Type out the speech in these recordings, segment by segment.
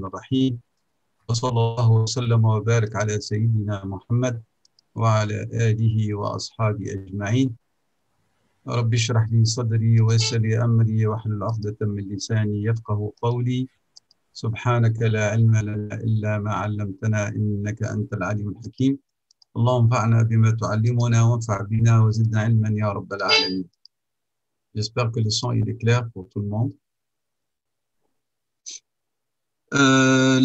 الرحمن الرحيم وصلى الله وسلم وبارك على سيدنا محمد وعلى آله وأصحابه أجمعين. رب اشرح لي صدري ويسر لي أمري واحلل عقدة من لساني يفقهوا قولي. سبحانك لا علم لنا إلا ما علمتنا إنك أنت العليم الحكيم. اللهم انفعنا بما تعلمنا وانفع بنا وزدنا علما يا رب العالمين. J'espère que le son il est clair pour tout le monde.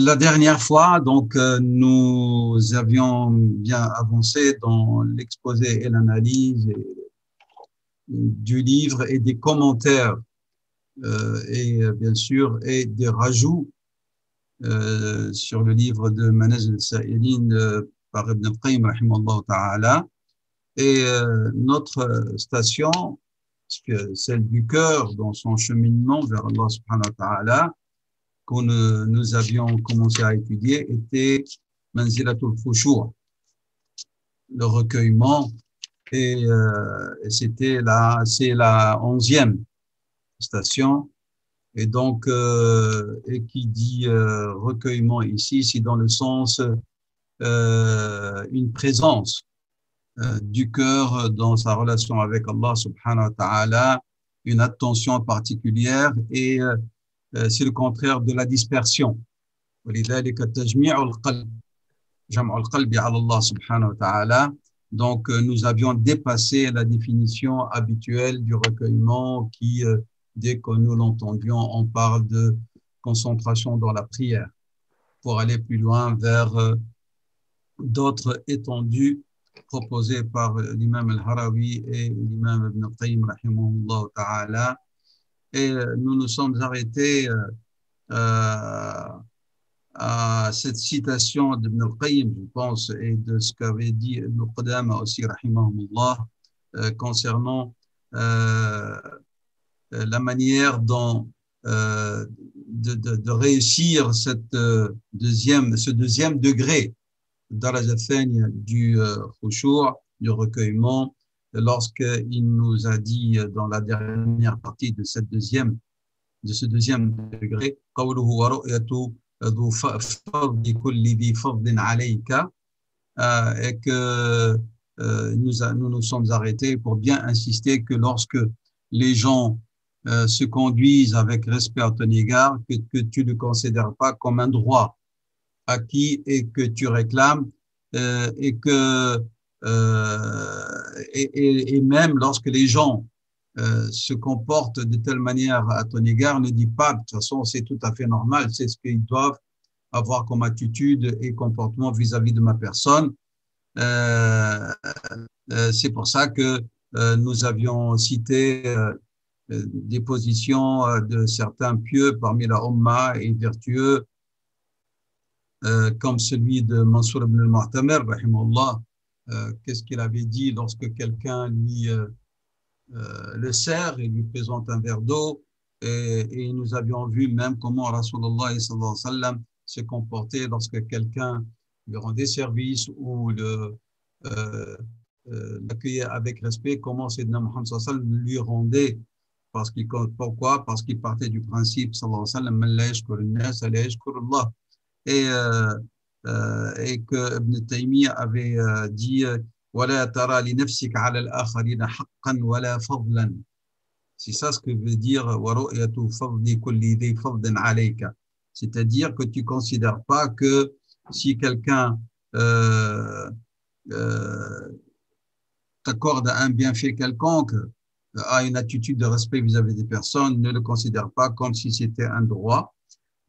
La dernière fois, donc, nous avions bien avancé dans l'exposé et l'analyse du livre et des commentaires et bien sûr et des rajouts sur le livre de Manazil al-Sa'ilin par Ibn al-Qayyim rahimahullah ta'ala. Et notre station, celle du cœur dans son cheminement vers Allah subhanahu wa ta'ala, que nous avions commencé à étudier, était Manzilatul Khushu', le recueillement, et c'est la 11e station. Et donc, et qui dit recueillement ici, c'est dans le sens une présence du cœur dans sa relation avec Allah subhanahu wa ta'ala, une attention particulière, et c'est le contraire de la dispersion. ولذلك تجميع القلب جمع القلب على الله سبحانه وتعالى. Donc, nous avions dépassé la définition habituelle du recueillement qui, dès que nous l'entendions, on parle de concentration dans la prière pour aller plus loin vers d'autres étendues proposées par l'imam al-Harawi et l'imam Ibn al-Qayyim rahimahullah ta'ala. Et nous nous sommes arrêtés à cette citation d'Ibn al-Qayyim, je pense, et de ce qu'avait dit Ibn Qudama aussi, rahimahullah, concernant la manière dont de réussir ce deuxième degré daraja thaniya du khushu', du recueillement, lorsqu'il nous a dit dans la dernière partie de ce deuxième degré, qawluhu wa ru'yatu dhu fadli kulli dhi fadlin alayka, et que nous nous sommes arrêtés pour bien insister que lorsque les gens se conduisent avec respect à ton égard, que tu ne considères pas comme un droit acquis et que tu réclames, et que et même lorsque les gens se comportent de telle manière à ton égard, ne dis pas de toute façon c'est tout à fait normal, c'est ce qu'ils doivent avoir comme attitude et comportement vis-à-vis de ma personne. C'est pour ça que nous avions cité des positions de certains pieux parmi la Ummah et vertueux, comme celui de Mansour ibn al-Mu'tamir, rahimahullah. Qu'est-ce qu'il avait dit lorsque quelqu'un lui le sert et lui présente un verre d'eau, et nous avions vu même comment Rasulullah sallallahu alayhi wa sallam se comportait lorsque quelqu'un lui rendait service ou l'accueillait avec respect, comment Sayyidina Muhammad sallallahu alayhi wa sallam lui rendait. Pourquoi? Parce qu'il partait du principe sallallahu alayhi wa sallam man la yashkur an-nas la yashkur Allah, et que Ibn Taymiyyah avait dit ولا ترى لنفسك على الآخرين حقا ولا فضلا. C'est ça ce que veut dire ورؤية فضل كل ذي فضل عليك, c'est-à-dire que tu ne considères pas que si quelqu'un t'accorde un bienfait quelconque, a une attitude de respect vis-à-vis des personnes, ne le considère pas comme si c'était un droit.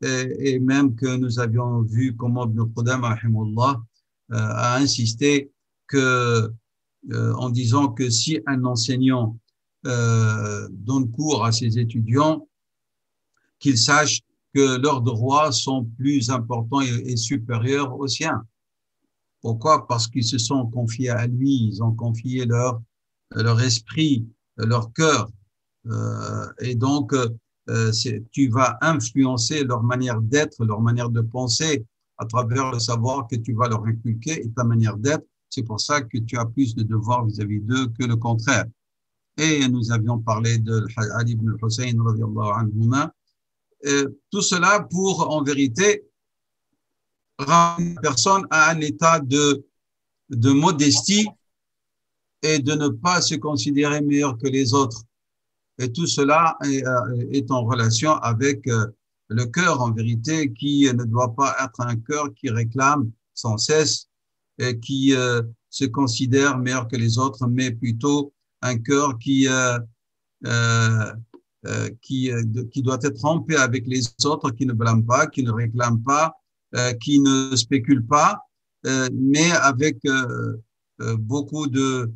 Et même que nous avions vu comment Ibn Qudama rahimahullah a insisté que, en disant que si un enseignant donne cours à ses étudiants, qu'ils sachent que leurs droits sont plus importants et supérieurs aux siens. Pourquoi? Parce qu'ils se sont confiés à lui, ils ont confié leur esprit, leur cœur, et donc tu vas influencer leur manière d'être, leur manière de penser à travers le savoir que tu vas leur inculquer et ta manière d'être. C'est pour ça que tu as plus de devoirs vis-à-vis d'eux que le contraire. Et nous avions parlé de Ali ibn al-Hussein radiyallahu anhuma. Tout cela pour, en vérité, ramener la personne à un état de modestie et de ne pas se considérer meilleur que les autres. Et tout cela est en relation avec le cœur, en vérité, qui ne doit pas être un cœur qui réclame sans cesse et qui se considère meilleur que les autres, mais plutôt un cœur euh, qui doit être en paix avec les autres, qui ne blâme pas, qui ne réclame pas, qui ne spécule pas, mais avec beaucoup de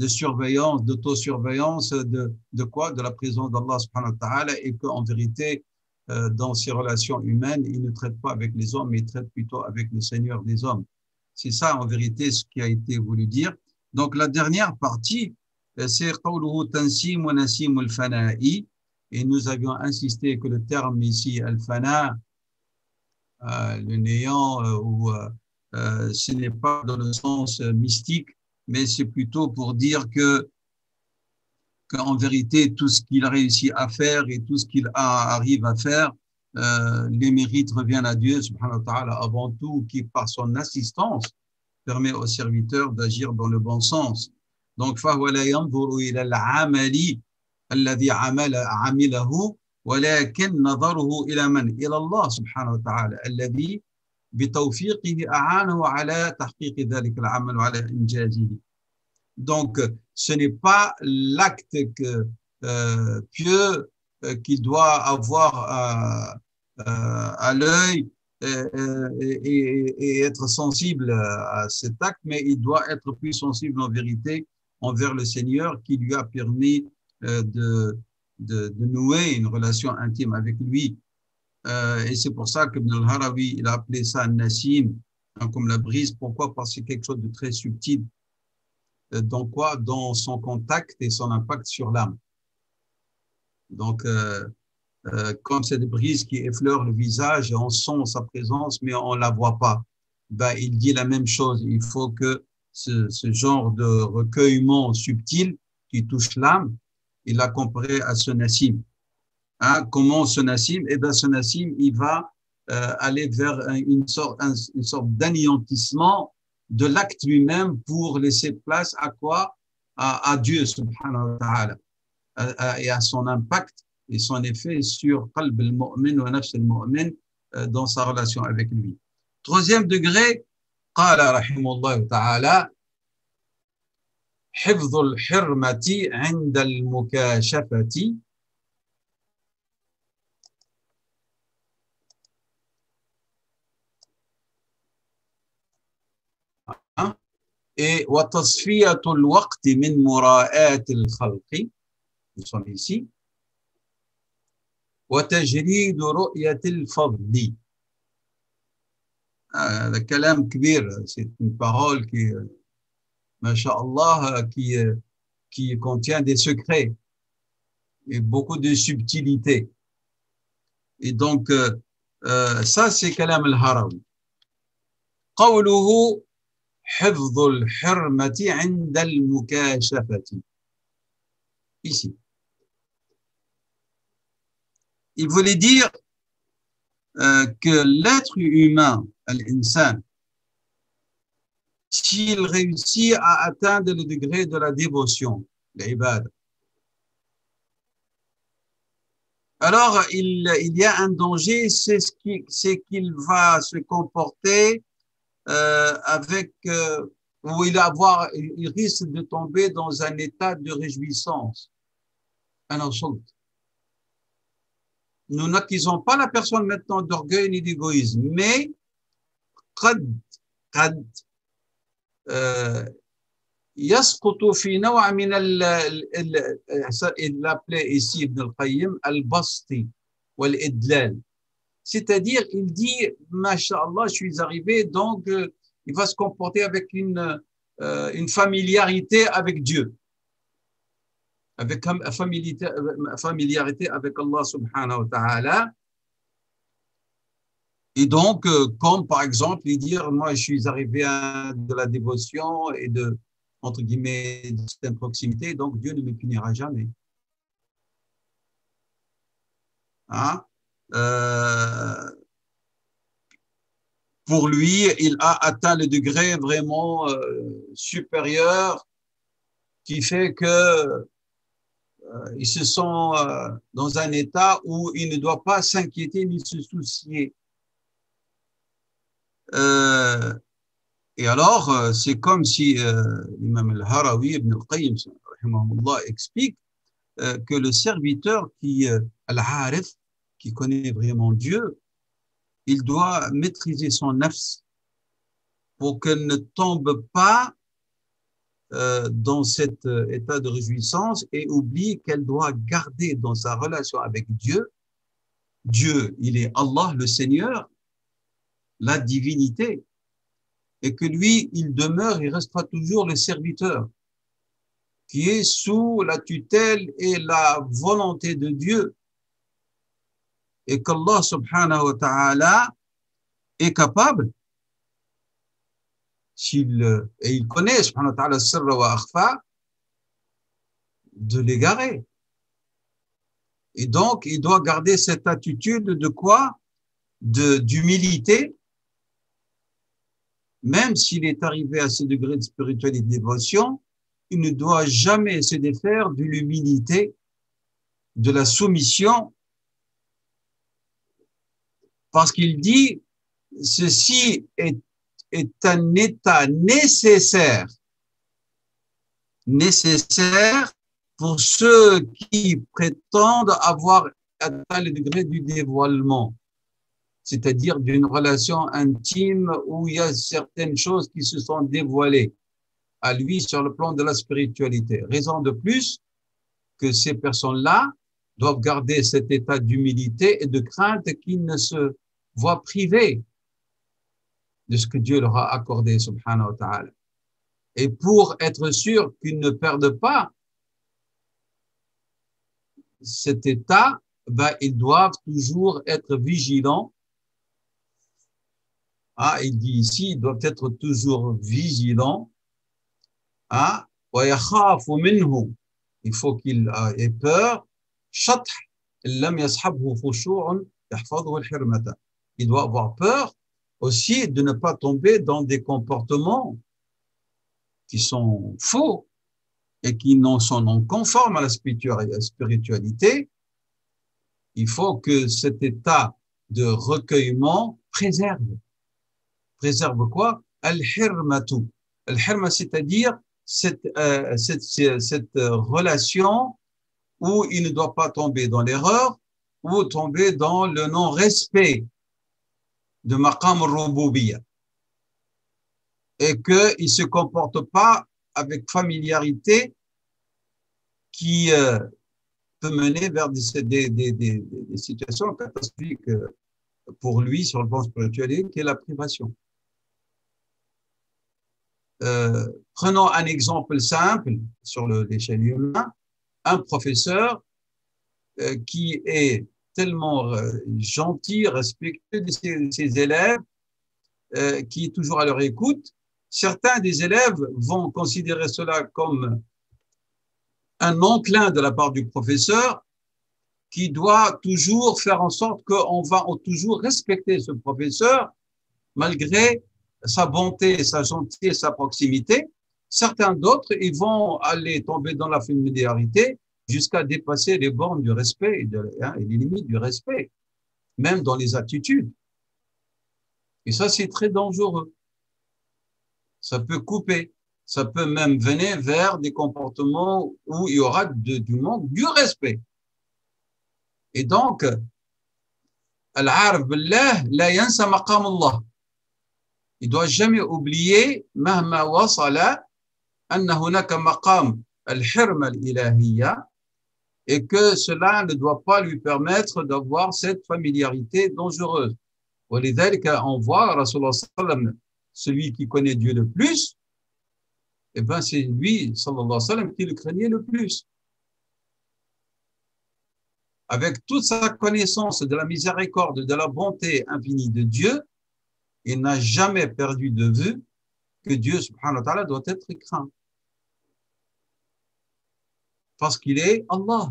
surveillance, d'autosurveillance, de quoi? De la présence d'Allah subhanahu wa ta'ala, et qu'en vérité, dans ses relations humaines, il ne traite pas avec les hommes, mais il traite plutôt avec le Seigneur des hommes. C'est ça, en vérité, ce qui a été voulu dire. Donc, la dernière partie, c'est qawluhu tansim wa nasim al-fana'i, et nous avions insisté que le terme ici, al-fana, le néant, ce n'est pas dans le sens mystique, mais c'est plutôt pour dire qu'en vérité, tout ce qu'il réussit à faire et tout ce qu'il arrive à faire, les mérites reviennent à Dieu, subhanahu wa ta'ala, avant tout, qui par son assistance permet aux serviteurs d'agir dans le bon sens. Donc, فهو لا ينظر إلى العمل الذي عمله ولكن نظره إلى من؟ إلى الله سبحانه وتعالى الذي بتوفيقه أعانه على تحقيق ذلك العمل وعلى إنجازه. Donc, ce n'est pas l'acte pieux qu'il doit avoir à l'œil et être sensible à cet acte, mais il doit être plus sensible en vérité envers le Seigneur qui lui a permis de nouer une relation intime avec lui. Et c'est pour ça que Ibn al-Harawi, il a appelé ça Nassim, hein, comme la brise. Pourquoi? Parce que c'est quelque chose de très subtil. Dans quoi? Dans son contact et son impact sur l'âme. Donc, comme cette brise qui effleure le visage, on sent sa présence, mais on la voit pas. Ben, il dit la même chose. Il faut que ce genre de recueillement subtil qui touche l'âme, il l'a comparé à ce Nassim. Hein, comment ce Nassim? Eh ben, ce Nassim, il va aller vers une sorte d'anéantissement de l'acte lui-même pour laisser place à quoi? À Dieu, subhanahu wa ta'ala, et à son impact et son effet sur qalb al-mu'min wa nafs al-mu'min dans sa relation avec lui. Troisième degré, قال رحمه الله تعالى حفظ الحرمة عند المكاشفة et وتصفية الوقت من مراءاة الخلق, nous sommes ici, وتجريد رؤية الفضل. هذا كلام كبير, c'est une parole qui, masha'Allah, qui contient des secrets et beaucoup de subtilité. Et donc, ça, c'est kalam al-Harawi. قوله حفظ الحرمة عند المكاشفة. Ici. Il voulait dire que l'être humain, l'insan, s'il réussit à atteindre le degré de la dévotion, l'ibad, alors il y a un danger, c'est qu'il va se comporter avec où il risque de tomber dans un état de réjouissance, un ensemble. Nous n'accusons pas la personne maintenant d'orgueil ni d'égoïsme, mais قد يسقط في نوع من il l'appelait ici Ibn al-Qayyim al-Basti wal-Idlal. C'est-à-dire, il dit, Masha'Allah, je suis arrivé, donc il va se comporter avec une familiarité avec Dieu, avec familiarité avec Allah subhanahu wa ta'ala. Et donc, comme par exemple, il dit, moi, je suis arrivé à de la dévotion et de, entre guillemets, de cette proximité, donc Dieu ne me punira jamais. Hein? pour lui, il a atteint le degré vraiment supérieur qui fait que il se sent dans un état où il ne doit pas s'inquiéter ni se soucier. Euh, et alors, c'est comme si l'imam al-Harawi, Ibn al-Qayyim, rahimahullah, explique que le serviteur al-Harif, qui connaît vraiment Dieu, il doit maîtriser son nafs pour qu'elle ne tombe pas dans cet état de réjouissance et oublie qu'elle doit garder dans sa relation avec Dieu. Dieu, il est Allah, le Seigneur, la divinité, et que lui, il demeure, il restera toujours le serviteur qui est sous la tutelle et la volonté de Dieu, et qu'Allah subhanahu wa ta'ala est capable, et il connaît subhanahu wa ta'ala sirra wa akhfa, de l'égarer. Et donc, il doit garder cette attitude de quoi? D'humilité, même s'il est arrivé à ce degré de spiritualité et de dévotion, il ne doit jamais se défaire de l'humilité, de la soumission, parce qu'il dit, ceci est un état nécessaire pour ceux qui prétendent avoir atteint le degré du dévoilement, c'est-à-dire d'une relation intime où il y a certaines choses qui se sont dévoilées à lui sur le plan de la spiritualité. Raison de plus que ces personnes-là doivent garder cet état d'humilité et de crainte qu'ils ne se voient privés de ce que Dieu leur a accordé, subhanahu wa ta'ala. Et pour être sûr qu'ils ne perdent pas cet état, ils doivent toujours être vigilants. Il dit ici, ils doivent être toujours vigilants. Il faut qu'il ait peur. Il doit avoir peur aussi de ne pas tomber dans des comportements qui sont faux et qui non sont non conformes à la spiritualité. Il faut que cet état de recueillement préserve quoi? Al-hirmatu. Al-hirma, c'est-à-dire cette relation où il ne doit pas tomber dans l'erreur ou tomber dans le non-respect de maqam al-rububiyya, et qu'il ne se comporte pas avec familiarité qui peut mener vers des situations catastrophiques pour lui sur le plan spirituel, qui est la privation. Prenons un exemple simple sur l'échelle humaine. Un professeur qui est tellement gentil, respectueux de ses élèves, qui est toujours à leur écoute. Certains des élèves vont considérer cela comme un enclin de la part du professeur qui doit toujours faire en sorte qu'on va toujours respecter ce professeur malgré sa bonté, sa gentillesse, sa proximité. Certains d'autres, ils vont aller tomber dans la familiarité jusqu'à dépasser les bornes du respect et les limites du respect, même dans les attitudes. Et ça, c'est très dangereux. Ça peut couper. Ça peut même venir vers des comportements où il y aura du manque du respect. Et donc, al-arif billah la yansa maqam Allah. Il doit jamais oublier mahma wasala anna hunaka maqam al-hirma al-ilahiyya, et que cela ne doit pas lui permettre d'avoir cette familiarité dangereuse. ولذلك, on voit Rasulullah sallam, celui qui connaît Dieu le plus, eh ben c'est lui sallallahu alayhi wa sallam qui le craignait le plus. Avec toute sa connaissance de la miséricorde, de la bonté infinie de Dieu, il n'a jamais perdu de vue que Dieu subhanahu wa ta'ala doit être craint. Parce qu'il est Allah.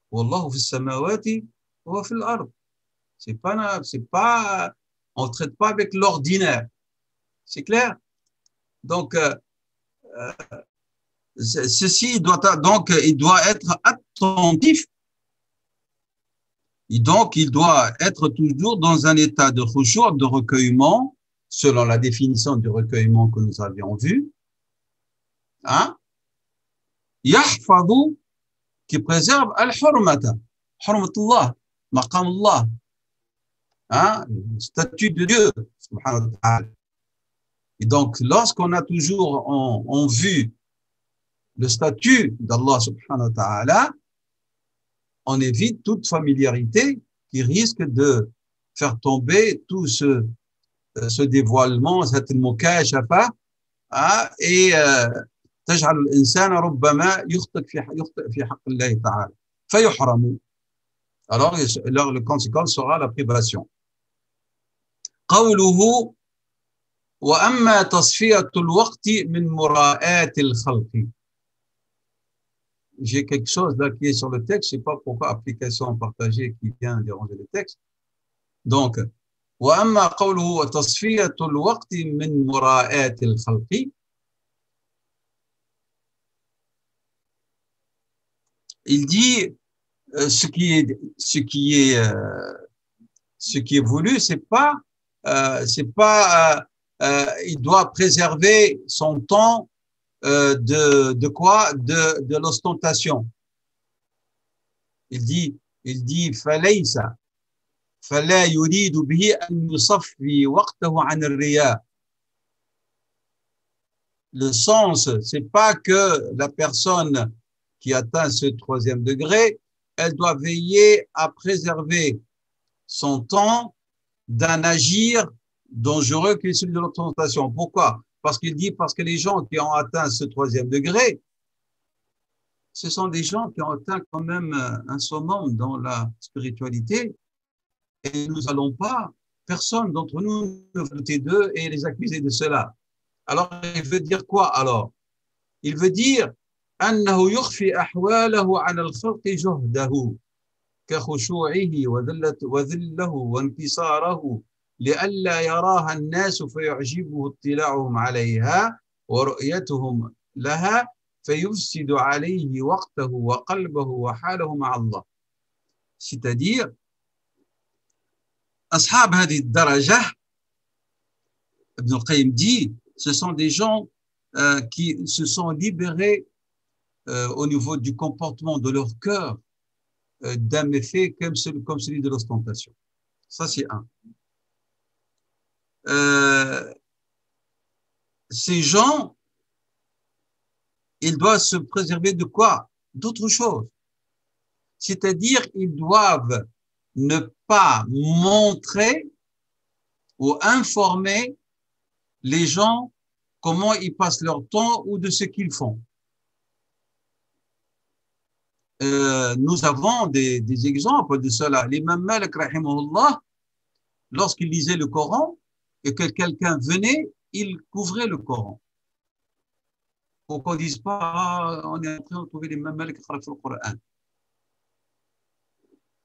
Wallahu fis samawati wa fil ard. C'est pas On ne traite pas avec l'ordinaire. C'est clair? Donc, ceci doit, donc, il doit être attentif. Et donc, il doit être toujours dans un état de khushu', de recueillement, selon la définition du recueillement que nous avions vu. Hein? Yahfadhu, qui préserve al-hurmata, hurmatullah, maqamullah, hein? Le statut de Dieu, subhanahu wa ta'ala. Et donc, lorsqu'on a toujours en vue le statut d'Allah subhanahu wa ta'ala, on évite toute familiarité qui risque de faire tomber tout ce dévoilement, cette mukashafa, et تجعل الإنسان ربما يخطئ في حق الله تعالى فيحرم. Alors, le conséquence sera la privation. قوله وأما تصفية الوقت من مراءات الخلق. J'ai quelque chose là qui est sur le texte, je ne sais pas pourquoi application partagée qui vient déranger le texte. Donc, وأما قوله وتصفية الوقت من مراءات الخلق. Il dit ce qui est voulu, c'est pas il doit préserver son temps de quoi? De l'ostentation. Il dit فليس فلا يريد به أن يصفي وقته عن الرياء. Le sens, c'est pas que la personne qui atteint ce 3e degré, elle doit veiller à préserver son temps d'un agir dangereux qui est celui de l'ostentation. Pourquoi? Parce qu'il dit, parce que les gens qui ont atteint ce 3e degré, ce sont des gens qui ont atteint quand même un summum dans la spiritualité, et nous n'allons pas, personne d'entre nous ne veut douter d'eux et les accuser de cela. Alors, il veut dire quoi alors? Il veut dire أنه يخفي أحواله على الخلق جهده كخشوعه وذله وانكساره لئلا يراها الناس فيعجبه اطلاعهم عليها ورؤيتهم لها فيفسد عليه وقته وقلبه وحاله مع الله. C'est-à-dire, أصحاب هذه الدرجة, Ibn al-Qayyim dit, ce sont des gens qui se sont libérés au niveau du comportement de leur cœur d'un méfait comme celui de l'ostentation. Ça, c'est un. Ces gens, ils doivent se préserver de quoi? D'autre chose. C'est-à-dire, ils doivent ne pas montrer ou informer les gens comment ils passent leur temps ou de ce qu'ils font. Nous avons des exemples de cela. L'imam Malik, rahimahullah, lorsqu'il lisait le Coran et que quelqu'un venait, il couvrait le Coran. Pour qu'on ne dise pas, on est en train de trouver l'imam Malik qui le Coran.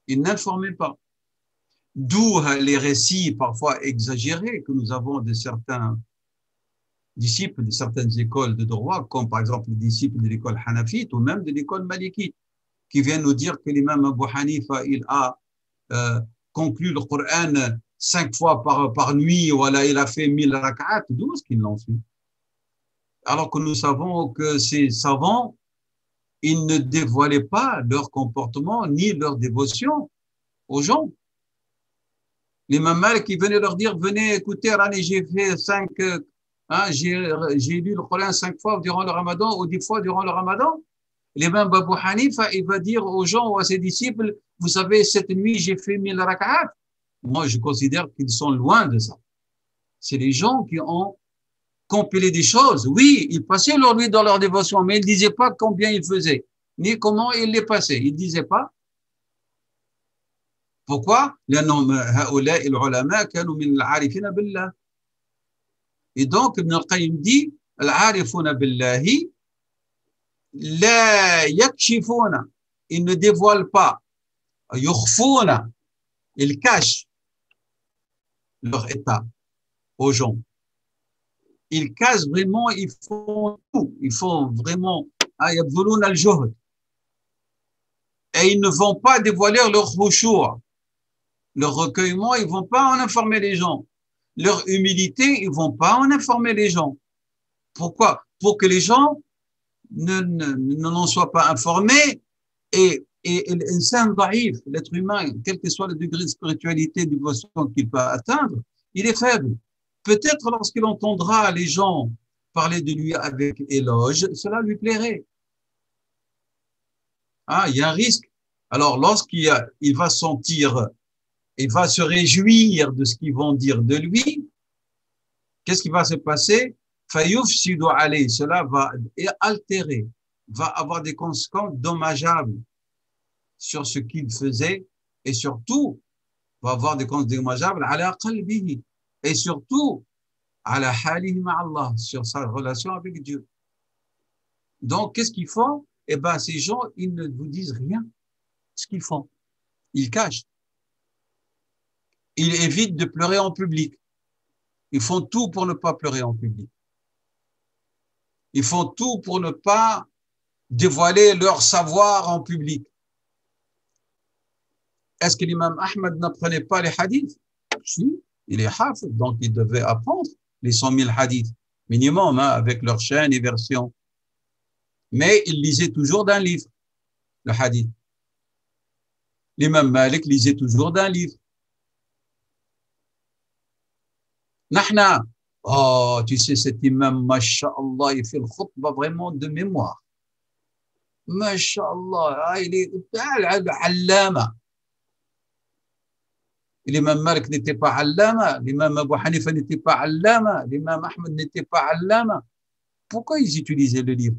Il n'informait pas. D'où les récits parfois exagérés que nous avons de certains disciples de certaines écoles de droit, comme par exemple les disciples de l'école hanafite ou même de l'école malikite, qui viennent nous dire que l'imam Abu Hanifa, il a conclu le Coran 5 fois par nuit, ou alors il a fait 1000 rak'at. D'où est-ce qu'ils l'ont fait? Alors que nous savons que ces savants, ils ne dévoilaient pas leur comportement ni leur dévotion aux gens. L'imam Malik qui venait leur dire, venez écouter, j'ai fait j'ai lu le Coran 5 fois durant le Ramadan ou 10 fois durant le Ramadan. L'imam Abu Hanifa, il va dire aux gens ou à ses disciples, vous savez, cette nuit, j'ai fait 1000 rak'at. Moi, je considère qu'ils sont loin de ça. C'est les gens qui ont compilé des choses. Oui, ils passaient leur nuit dans leur dévotion, mais ils ne disaient pas combien ils faisaient, ni comment ils les passaient. Ils ne disaient pas. Pourquoi? Et donc, Ibn al-Qayyim dit, al-arifuna billahi, la yakshifuna, ils ne dévoilent pas, yukhfuna, ils cachent. leur état aux gens. Ils cachent vraiment, ils font tout. Ils font vraiment, يبذلون الجهد. Et ils ne vont pas dévoiler leur khushu', leur recueillement, ils vont pas en informer les gens. Leur humilité, ils vont pas en informer les gens. Pourquoi? Pour que les gens n'en soient pas informés et l'insan daïf, l'être humain, quel que soit le degré de spiritualité, de dévotion qu'il peut atteindre, il est faible. Peut-être lorsqu'il entendra les gens parler de lui avec éloge, cela lui plairait. Ah, il y a un risque. Alors, il va sentir, il va se réjouir de ce qu'ils vont dire de lui, qu'est-ce qui va se passer? Fayufsidu alayhi, cela va altérer, va avoir des conséquences dommageables sur ce qu'il faisait et surtout va avoir des conséquences dommageables ala qalbihi et surtout ala halihi ma'allah, sur sa relation avec Dieu. Donc, qu'est-ce qu'ils font? Eh ben, ces gens, ils ne vous disent rien. Ce qu'ils font, ils cachent. Ils évitent de pleurer en public. Ils font tout pour ne pas pleurer en public. Ils font tout pour ne pas dévoiler leur savoir en public. Est-ce que l'imam Ahmed n'apprenait pas les hadiths? Si, il est hafid, donc il devait apprendre les 100 000 hadiths, minimum, hein, avec leur chaîne et version. Mais il lisait toujours d'un livre, le hadith. L'imam Malik lisait toujours d'un livre. Nahna, oh, tu sais, cet imam, masha'Allah, il fait le khutbah vraiment de mémoire. Masha'Allah, il est allama. L'imam Malik n'était pas allama, l'imam Abu Hanifa n'était pas allama, l'imam Ahmed n'était pas allama. Pourquoi ils utilisaient le livre?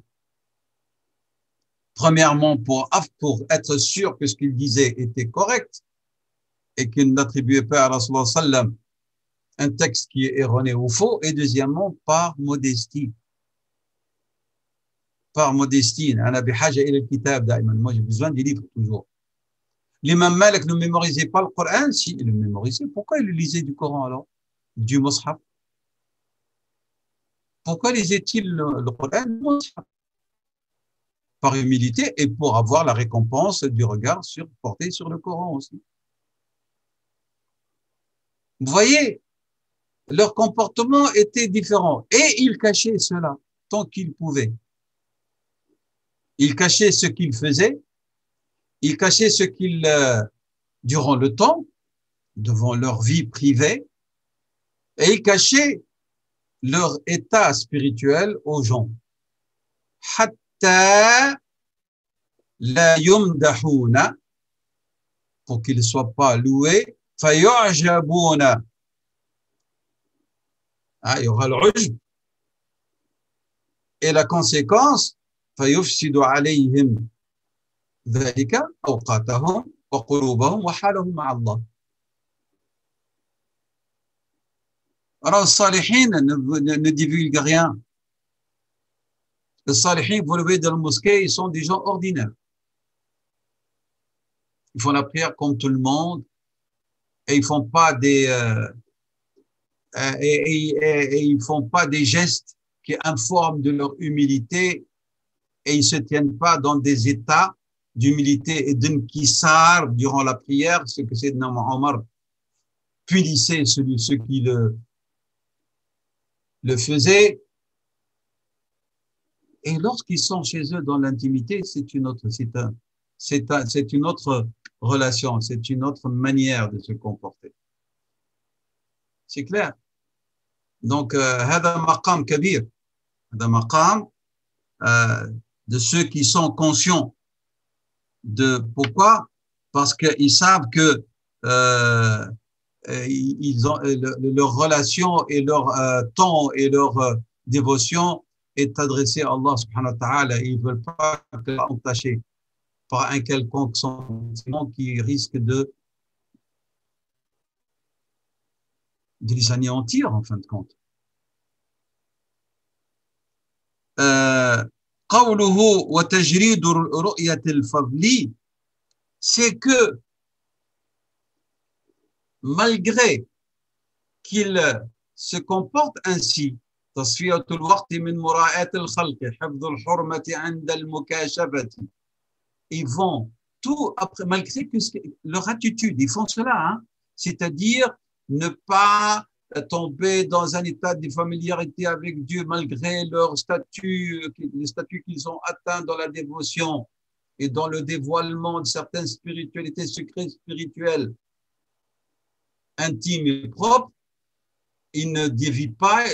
Premièrement, pour être sûr que ce qu'ils disaient était correct et qu'ils n'attribuaient pas à Rasulullah sallam un texte qui est erroné ou faux, et deuxièmement, par modestie. Par modestie. Moi, j'ai besoin des livres toujours. L'imam Malik ne mémorisait pas le Coran. Si, il le mémorisait. Pourquoi il le lisait du Coran alors? Du Mus'haf. Pourquoi lisait-il le Coran? Par humilité et pour avoir la récompense du regard porté sur le Coran aussi. Vous voyez, leur comportement était différent et ils cachaient cela tant qu'ils pouvaient. Ils cachaient ce qu'ils faisaient, ils cachaient ce qu'ils, durant le temps, devant leur vie privée, et ils cachaient leur état spirituel aux gens. Hatta la yumdahuna, pour qu'ils ne soient pas loués, fayu'jabuna. Il y aura l'ujb. Et la conséquence, fayufsidu alayhim dhalika awqatahum wa qulubahum wa halahum ma'a Allah. Alors, les salihin ne divulguent rien. Les salihin, vous le voyez dans la mosquée, ils sont des gens ordinaires. Ils font la prière comme tout le monde et ils font pas ils font pas des gestes qui informent de leur humilité et ils se tiennent pas dans des états d'humilité et d'inkissar durant la prière, ce que Sayyidina Omar punissait ceux qui le faisaient. Et lorsqu'ils sont chez eux dans l'intimité, c'est une autre relation, c'est une autre manière de se comporter. C'est clair. Donc, هذا مقام كبير, هذا مقام de ceux qui sont conscients de pourquoi, parce qu'ils savent que ils ont leur relation et leur temps et leur dévotion est adressée à Allah subhanahu wa ta'ala. Ils ne veulent pas que entaché par un quelconque sentiment qui risque de les anéantir en fin de compte. قوله وتجريد رؤية الفضل, c'est que malgré qu'il se comporte ainsi. تصفية الوقت من مراعاة الخلق حفظ الحرمة عند المكاشفة. Ils vont tout après, malgré que leur attitude, ils font cela, hein, c'est-à-dire ne pas tomber dans un état de familiarité avec Dieu malgré leur statut, les statuts qu'ils ont atteints dans la dévotion et dans le dévoilement de certaines spiritualités, secrets spirituels intimes et propres. Ils ne dévient pas.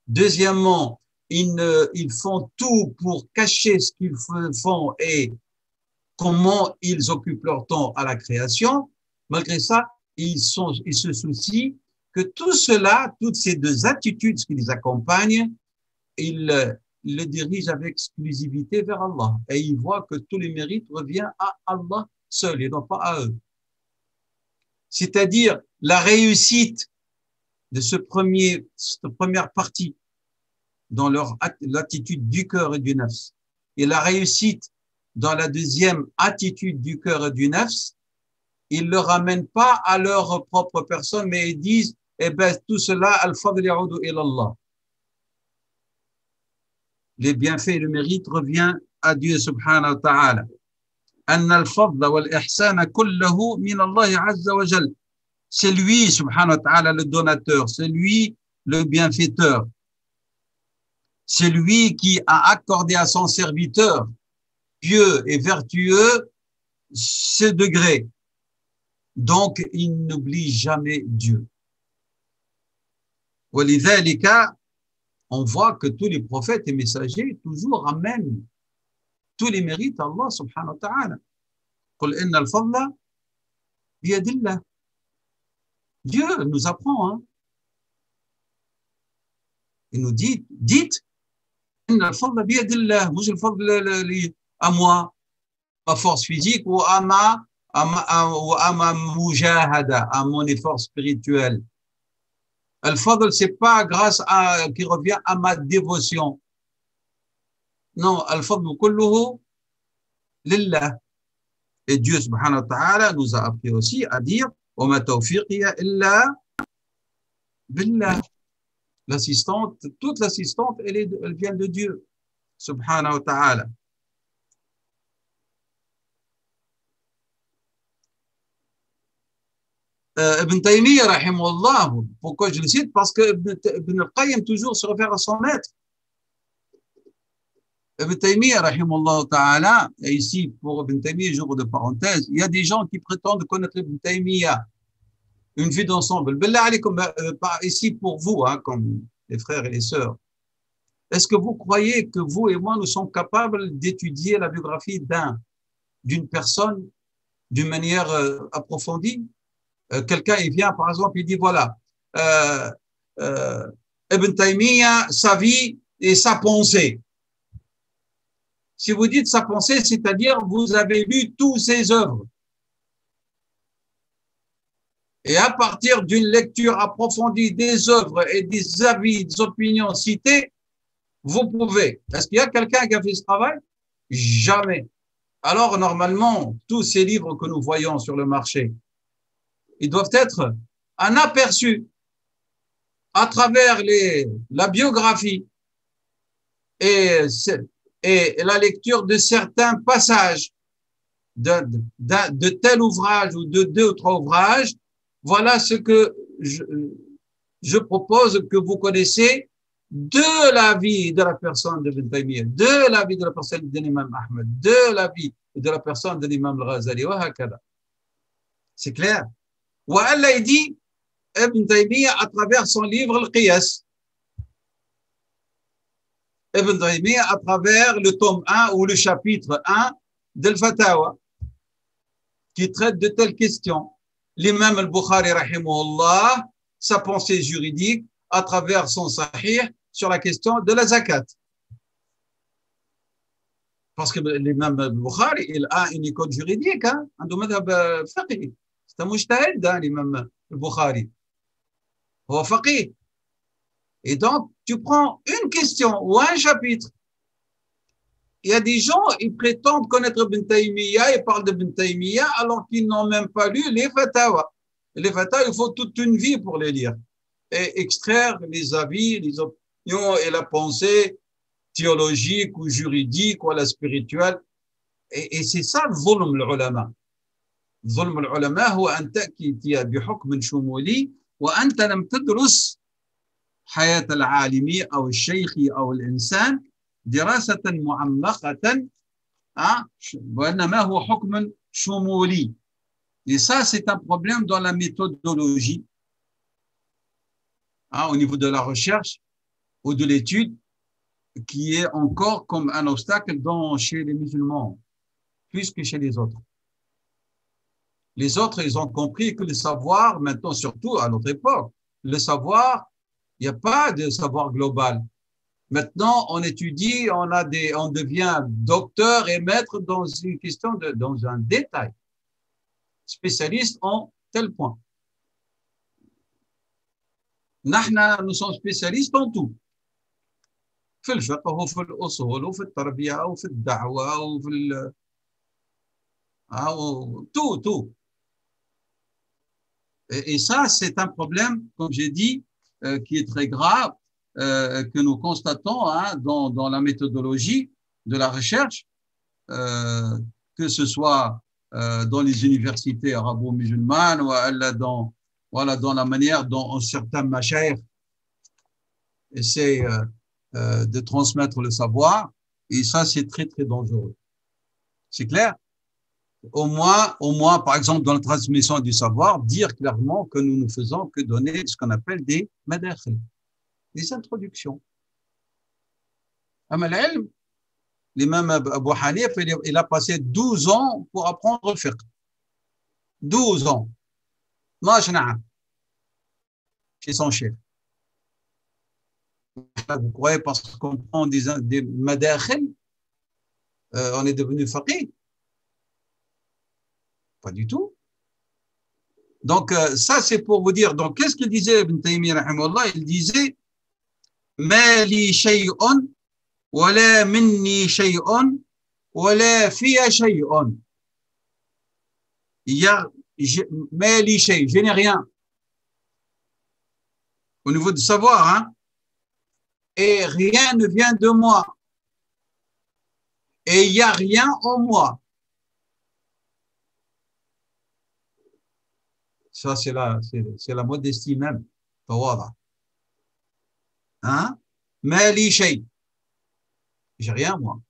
Deuxièmement, ils font tout pour cacher ce qu'ils font et comment ils occupent leur temps à la création. Malgré ça, ils se soucient que tout cela, toutes ces deux attitudes qui les accompagnent, ils le dirigent avec exclusivité vers Allah. Et ils voient que tout le mérite revient à Allah seul et non pas à eux. C'est-à-dire la réussite de cette première partie dans l'attitude du cœur et du nafs, et la réussite dans la deuxième attitude du cœur et du nafs, ils ne le ramènent pas à leur propre personne, mais ils disent, eh ben, tout cela, al-fadl ya'udu ila Allah. Les bienfaits et le mérite revient à Dieu subhanahu wa ta'ala. أن الفضل والإحسان كله من الله عز وجل. C'est lui, subhanahu wa ta'ala, le donateur, c'est lui le bienfaiteur. C'est lui qui a accordé à son serviteur pieux et vertueux ce degré. Donc, il n'oublie jamais Dieu. ولذلك, on voit que tous les prophètes et messagers toujours ramènent tous les mérites à Allah subhanahu wa ta'ala. قل إن الفضل بيد الله. Dieu nous apprend, hein. Il nous dit, dites, إن الفضل بيد الله. مش الفضل à moi, ma force physique ou à ma mujahada, à mon effort spirituel. Al-fadl, c'est pas grâce à, qui revient à ma dévotion. Non, al-fadl kulluhu lillah. Et Dieu subhanahu wa ta'ala nous a appris aussi à dire wa ma tawfiqiya illa billah. L'assistante, toute l'assistante, elle vient de Dieu subhanahu wa ta'ala. Ibn Taymiyyah, rahimahullah, pourquoi je le cite? Parce que Ibn al-Qayyim toujours se réfère à son maître. Ibn Taymiyyah, rahimahullah ta'ala, et ici pour Ibn Taymiyyah, jour de parenthèse, il y a des gens qui prétendent connaître Ibn Taymiyyah, une vie d'ensemble. Billah alaykoum, ici pour vous, hein, comme les frères et les sœurs, est-ce que vous croyez que vous et moi, nous sommes capables d'étudier la biographie d'une personne d'une manière approfondie? Quelqu'un, il vient, par exemple, il dit, voilà, Ibn Taymiyyah, sa vie et sa pensée. Si vous dites sa pensée, c'est-à-dire vous avez lu tous ses œuvres. Et à partir d'une lecture approfondie des œuvres et des avis, des opinions citées, vous pouvez. Est-ce qu'il y a quelqu'un qui a fait ce travail? Jamais. Alors, normalement, tous ces livres que nous voyons sur le marché, ils doivent être un aperçu à travers la biographie et la lecture de certains passages de tel ouvrage ou de deux ou trois ouvrages. Voilà ce que je propose que vous connaissez de la vie de la personne de Ibn Taymiyyah, de la vie de la personne de l'imam Ahmed, de la vie de la personne de l'imam al-Ghazali, c'est clair. Ou Allah dit Ibn Taymiyyah à travers son livre Al-Qiyas. Ibn Taymiyyah à travers le tome 1 ou le chapitre 1 d'Al-Fatawa qui traite de telles questions. L'imam al-Bukhari rahimahullah, sa pensée juridique à travers son sahih sur la question de la zakat. Parce que l'imam al-Bukhari, il a une école juridique, hein, un madhab fiqhi. C'est un mujtahid, hein, l'imam al-Bukhari. Ou faqih. Et donc, tu prends une question ou un chapitre. Il y a des gens, ils prétendent connaître Ibn Taymiyyah et parlent de Ibn Taymiyyah alors qu'ils n'ont même pas lu les fatawa. Les fatwas, il faut toute une vie pour les lire et extraire les avis, les opinions et la pensée théologique ou juridique ou la spirituelle. Et c'est ça le ظلم العلماء. ظلم العلماء هو أن تأتي بحكم شمولي وأنت لم تدرس حياة العالم أو الشيخ أو الإنسان دراسة معمقة وإنما هو حكم شمولي. Et ça, c'est un problème dans la méthodologie, au niveau de la recherche ou de l'étude, qui est encore comme un obstacle chez les musulmans, plus que chez les autres. Les autres, ils ont compris que le savoir, maintenant, surtout à notre époque, le savoir, il n'y a pas de savoir global. Maintenant, on étudie, on devient docteur et maître dans une question dans un détail. Spécialiste en tel point. Nous sommes spécialistes en tout. في الفقه وفي الأصول وفي التربية وفي الدعوة وفي tout. Et ça, c'est un problème, comme j'ai dit, qui est très grave, que nous constatons dans la méthodologie de la recherche, que ce soit dans les universités arabo-musulmanes ou dans la manière dont certains mashayikh essaient de transmettre le savoir. Et ça, c'est très, très dangereux. C'est clair? Au moins, par exemple, dans la transmission du savoir, dire clairement que nous ne faisons que donner ce qu'on appelle des madakhil, des introductions. L'imam Abu Hanif, il a passé 12 ans pour apprendre le fiqh. 12 ans. Chez son chef. Vous croyez parce qu'on prend des madakhil, on est devenu faqih? Pas du tout. Donc, ça, c'est pour vous dire. Donc, qu'est-ce qu'il disait Ibn Taymiyyah, rahimahullah? Il disait Ma li shay'un, wa la minni shay'un, wa la fiya shay'un. Ma li shay', je n'ai rien. Au niveau du savoir, et rien ne vient de moi. Et il n'y a rien en moi. Ça, c'est la modestie même. Mali shay. J'ai rien, moi.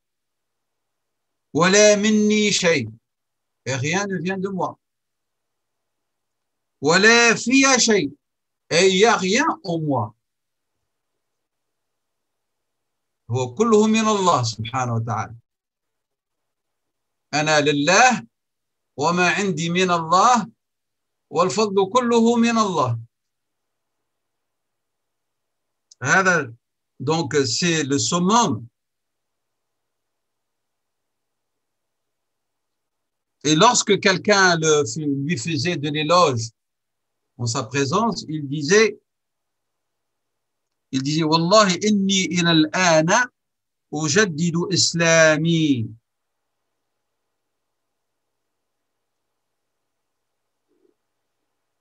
Wala minni shay. Et rien ne vient de moi. Wala fiya shay. Et il n'y a rien en moi. وكله من الله سبحانه وتعالى. أنا لله وما عندي من الله والفضل كله من الله. هذا donc c'est le summum. Et lorsque quelqu'un lui faisait de l'éloge en sa présence, il disait Wallahi inni ila al-ana ujaddidu islami.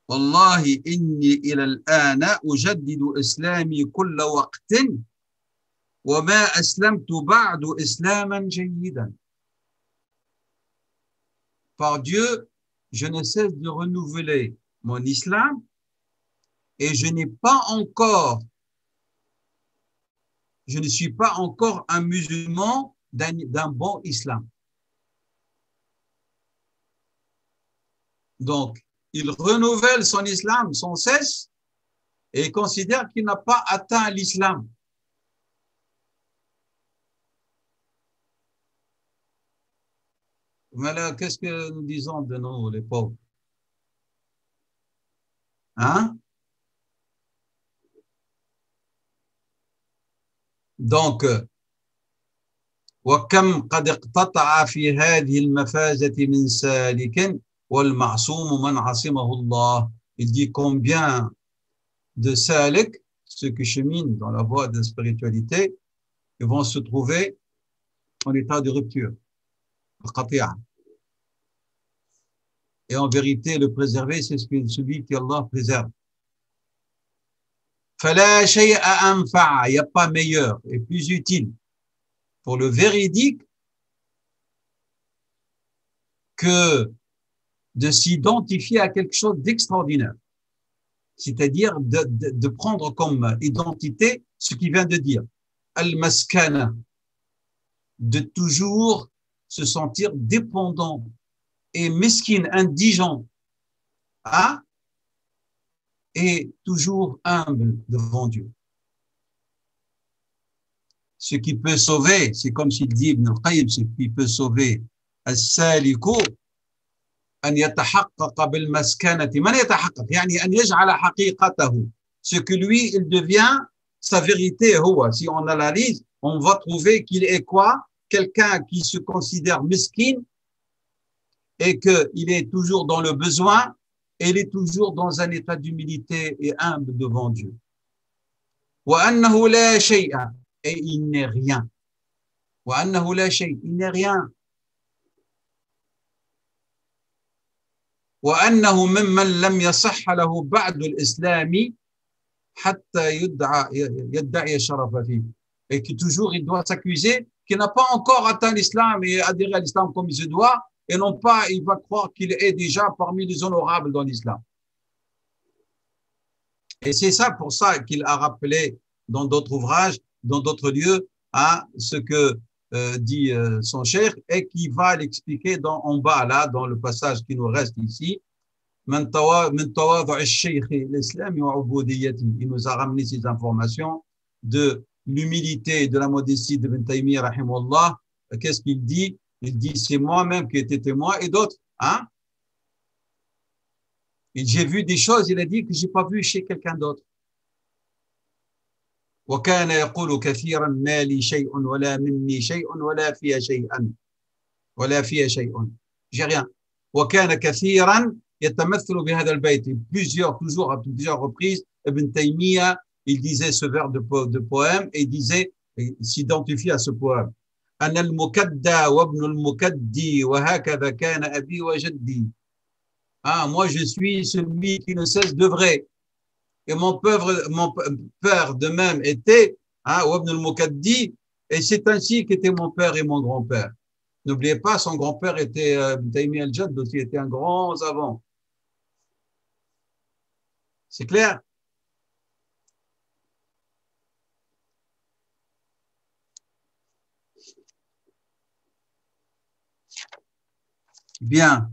والله إني إلى الآن أجدد إسلامي كل وقت وما أسلمت بعد إسلاما جيدا. Par Dieu, je ne cesse de renouveler mon islam et je ne suis pas encore un musulman d'un bon islam. Donc, il renouvelle son islam sans cesse et il considère qu'il n'a pas atteint l'islam. Voilà, qu'est-ce que nous disons de nous, les pauvres? Donc, وكم قد اقتطع في هذه المفازة من سالك والمعصوم من عصمه الله. Il dit combien de salik, ceux qui cheminent dans la voie de la spiritualité, ils vont se trouver en état de rupture. Et en vérité, le préservé, c'est celui qu'Allah préserve. فَلَا شَيْءَ أَنْفَعَ, il n'y a pas meilleur et plus utile pour le véridique que de s'identifier à quelque chose d'extraordinaire. C'est-à-dire de prendre comme identité ce qu'il vient de dire. Al-maskana, de toujours se sentir dépendant et mesquine, indigent, hein, et toujours humble devant Dieu. Ce qui peut sauver, c'est comme s'il dit Ibn al-Qayyim, ce qui peut sauver as-saliku أن يتحقق بالمسكنة من يتحقق يعني أن يجعل حقيقته ce que lui il devient sa vérité هو. Si on analyse, on va trouver qu'il est quoi? Quelqu'un qui se considère mesquin et qu'il est toujours dans le besoin et il est toujours dans un état d'humilité et humble devant Dieu. وأنه لا شيء, et il n'est rien. وأنه لا شيء, il n'est rien. وأنه ممن لم يصح له بعد الإسلام حتى يدعي الشرف فيه. Et que toujours il doit s'accuser qu'il n'a pas encore atteint l'islam et adhéré à l'islam comme il se doit, et non pas il va croire qu'il est déjà parmi les honorables dans l'islam. Et c'est ça pour ça qu'il a rappelé dans d'autres ouvrages, dans d'autres lieux, à ce que dit son cheikh et qui va l'expliquer en bas là dans le passage qui nous reste ici. Il nous a ramené ces informations de l'humilité et de la modestie de Ibn Taymiyyah rahimahullah. Qu'est-ce qu'il dit? Il dit c'est moi-même qui étais témoin et d'autres, hein? Et j'ai vu des choses, il a dit que j'ai pas vu chez quelqu'un d'autre. وكان يقول كثيرا ما لي شيء ولا مني شيء ولا في شيئا ولا في شيء, j'ai rien. وكان كثيرا يتمثل بهذا البيت, toujours à plusieurs reprises Ibn Taymiyyah il disait ce vers de poème et il disait, s'identifie à ce poème. أنا المكدى وابن المكدي وهكذا كان أبي وجدي. Ah, moi je suis celui qui ne cesse d'œuvrer. Et mon père de même était, hein, Ibn al-Mukaddi, et c'est ainsi qu'étaient mon père et mon grand-père. N'oubliez pas, son grand-père était Taymiyyah al-Jadd aussi, était un grand savant. C'est clair? Bien.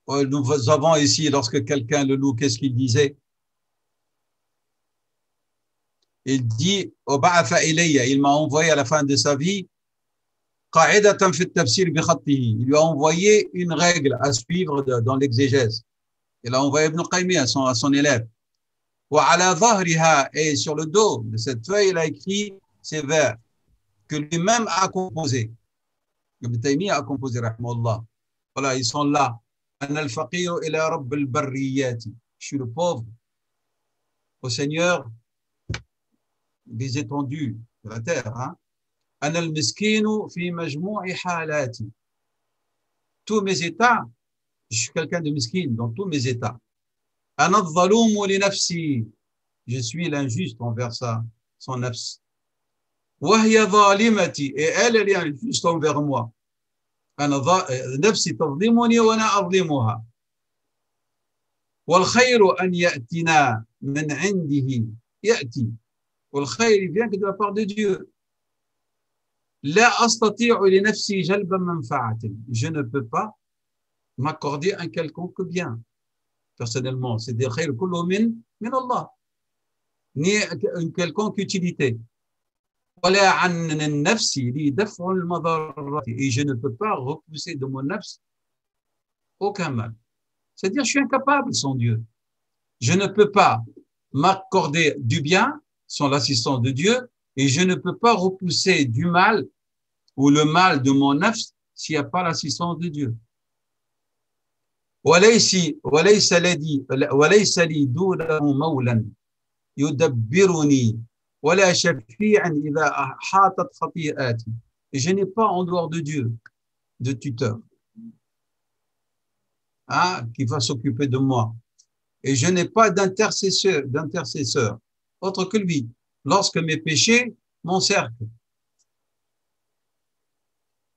Nous avons ici, lorsque quelqu'un le loue, qu'est-ce qu'il disait? Il dit, il m'a envoyé à la fin de sa vie, il lui a envoyé une règle à suivre dans l'exégèse. Il a envoyé Ibn Qayyim à son élève. Et sur le dos de cette feuille, il a écrit ces vers que lui-même a composés. Ibn Taymiyyah a composé, rahimahullah. Voilà, ils sont là. Je suis le pauvre au Seigneur des étendues de la terre. Hein? Tous mes états, je suis quelqu'un de miskin dans tous mes états. Je suis l'injuste envers son nafs. Et elle est injuste envers moi. نفسي تظلمني وأنا أظلمها والخير أن يأتنا من عنده يأتي والخير vient que de la part de Dieu. لا أستطيع لنفسي جلب منفعة. Je ne peux pas m'accorder un quelconque bien personnellement. C'est des khayr kullu min Allah, ni une quelconque utilité. Et je ne peux pas repousser de mon nafs aucun mal. C'est-à-dire, je suis incapable sans Dieu. Je ne peux pas m'accorder du bien sans l'assistance de Dieu et je ne peux pas repousser du mal ou le mal de mon nafs s'il n'y a pas l'assistance de Dieu. وليس لي دونه مولا يدبرني ولا شفيعا إذا أحاطت خطيئاتي. Et je n'ai pas en dehors de Dieu de tuteur qui va s'occuper de moi. Et je n'ai pas d'intercesseur autre que lui lorsque mes péchés m'encerclent.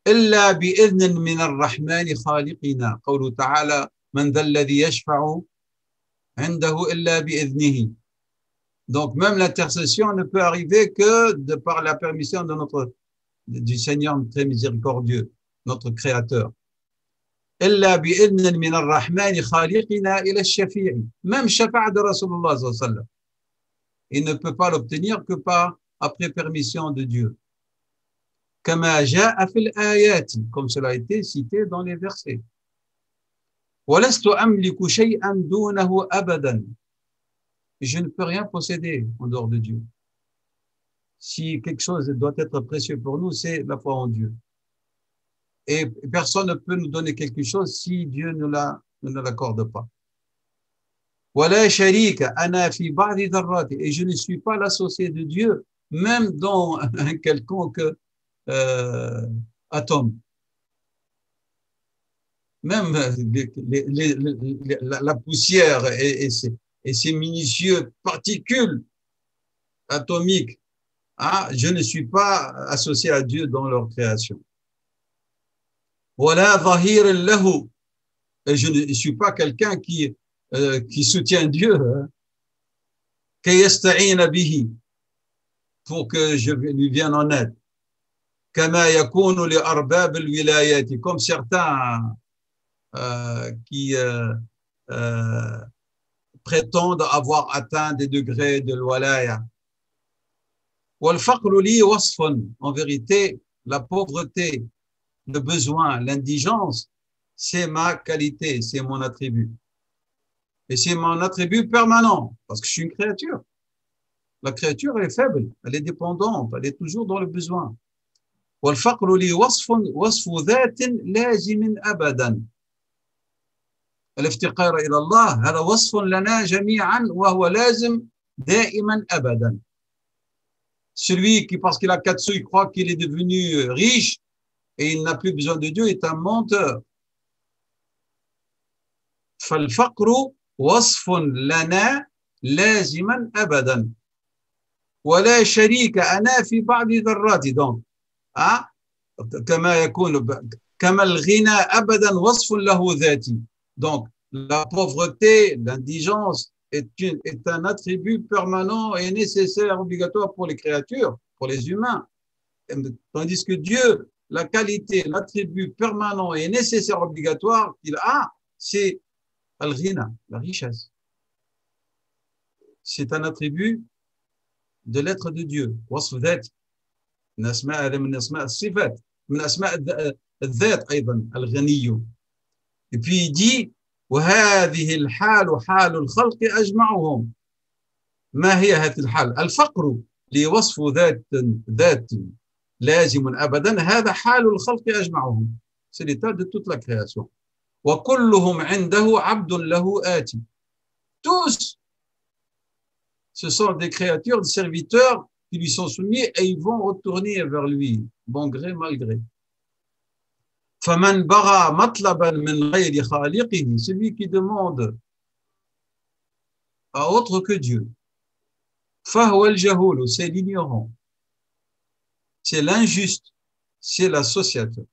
إلا بإذن من الرحمن خالقنا قوله تعالى من ذا الذي يشفع عنده إلا بإذنه. Donc même l'intercession ne peut arriver que de par la permission du Seigneur très miséricordieux, notre Créateur. إلا بإذن من الرحمن خالقنا إلى الشفيع. Même shafa'a de Rasulullah sallallahu alayhi wa sallam, il ne peut pas l'obtenir que après permission de Dieu. كما جاء في الآيات, comme cela a été cité dans les versets. ولست أملك شيئا دونه أبدا. Je ne peux rien posséder en dehors de Dieu. Si quelque chose doit être précieux pour nous, c'est la foi en Dieu. Et personne ne peut nous donner quelque chose si Dieu ne l'accorde pas. ولا شريك أنا في بعض ذراتي. Et je ne suis pas l'associé de Dieu, même dans un quelconque atome. Même la poussière et ces minutieuses particules atomiques, je ne suis pas associé à Dieu dans leur création. ولا ظهير له. Et je ne suis pas quelqu'un qui soutient Dieu, كي يستعين به, pour que je lui vienne en aide. كما يكون لأرباب الولايات, comme certains qui prétendent avoir atteint des degrés de l'walaya. والفقر لي وصف. En vérité, la pauvreté, le besoin, l'indigence, c'est ma qualité, c'est mon attribut. Et c'est mon attribut permanent, parce que je suis une créature. La créature, elle est faible, elle est dépendante, elle est toujours dans le besoin. والفقر لي وصف ذات لازم أبدا. الافتقار إلى الله هذا وصف لنا جميعا وهو لازم دائما أبدا. Celui qui, parce qu'il a 4 sous, il croit qu'il est devenu riche et il n'a plus besoin de Dieu, est un menteur. فالفقر وصف لنا لازما أبدا ولا شريك أنا في بعض ذراتي. Donc كما الغنى أبدا وصف له ذاتي. Donc la pauvreté, l'indigence est un attribut permanent et nécessaire, obligatoire pour les créatures, pour les humains. Tandis que Dieu, la qualité, l'attribut permanent et nécessaire, obligatoire qu'il a, c'est al-ghina, la richesse. C'est un attribut de l'être de Dieu. وصف ذات من أسماء هذا من أسماء الصفات من أسماء الذات أيضا الغني. Et puis il dit وهذه الحال حال الخلق أجمعهم. ما هي هذه الحال؟ الفقر لوصف ذات لازم أبدا هذا حال الخلق أجمعهم. C'est l'état de toute la création. وكلهم عنده عبد له آتي. Tous, ce sont des créatures, des serviteurs qui lui sont soumis et ils vont retourner vers lui, bon gré, mal gré. فمن بغى مطلبا من غير خالقه, celui qui demande à autre que Dieu, فهو الجهول, c'est l'ignorant, c'est l'injuste, c'est l'associateur,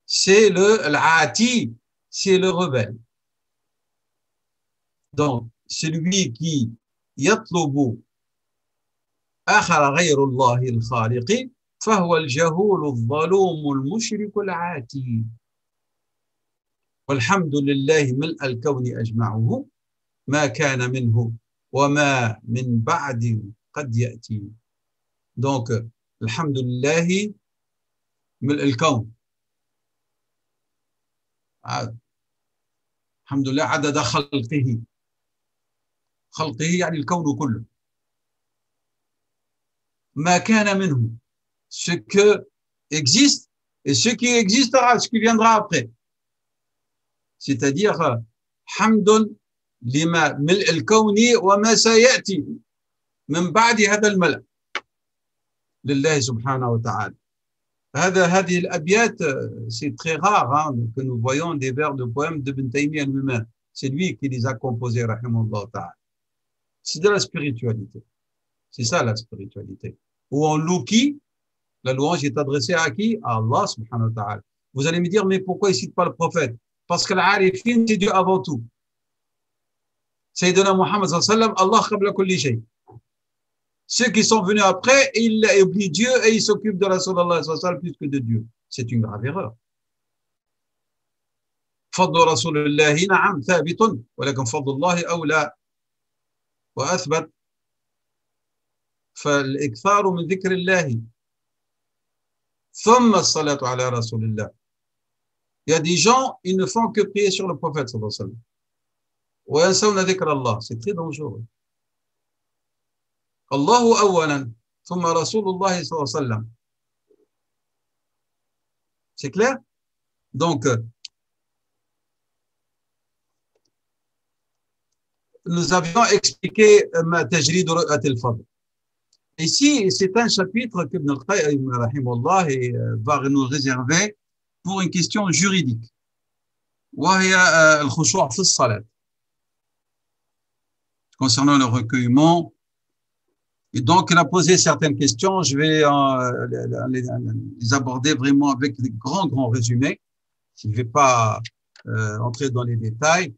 c'est l'ati, c'est le rebelle. Donc celui qui يطلب آخر غير الله الخالق فهو الجهول الظلوم المشرك العاتي. والحمد لله ملء الكون أجمعه ما كان منه وما من بعد قد يأتي. Donc الحمد لله ملء الكون, الحمد لله عدد خلقه يعني الكون كله. ما كان منه, ce que existe et ce qui existera, ce qui viendra après. C'est-à-dire hamdun lima mil al-kawni wa ma sayati. من بعد هذا الملأ لله سبحانه وتعالى. هذه الأبيات, c'est très rare hein, que nous voyons des vers de poèmes de Ibn Taymiyyah lui-même. C'est lui qui les a composés, rahimahullah ta'ala. C'est de la spiritualité. C'est ça la spiritualité. Où on loue qui? La louange est adressée à qui? À Allah subhanahu wa ta'ala. Vous allez me dire, mais pourquoi il ne cite pas le prophète? Parce que l'Arifin, c'est Dieu avant tout. Sayyidina Muhammad sallallahu alayhi wa sallam, Allah qabla kulli shay. Ceux qui sont venus après, ils oublient Dieu et ils s'occupent de Rasulallah sallallahu alayhi wa sallam plus que de Dieu. C'est une grave erreur. فضل رسول الله نعم ثابت ولكن فضل الله أولى وأثبت. فالإكثار من ذكر الله ثم الصلاة على رسول الله. Il y a des gens, ils ne font que prier sur le prophète sallallahu alayhi wa sallam. وينسون ذكر الله. C'est très dangereux. الله أولا ثم رسول الله صلى الله عليه وسلم. C'est clair? Donc, nous avions expliqué Tajrid Ru'at al-Fadl. Ici, c'est un chapitre que Ibn al-Qayyim rahimahullah va nous réserver pour une question juridique. وهي الخشوع في الصلاة. Concernant le recueillement. Et donc, il a posé certaines questions. Je vais les aborder vraiment avec des grands résumés. Je ne vais pas entrer dans les détails.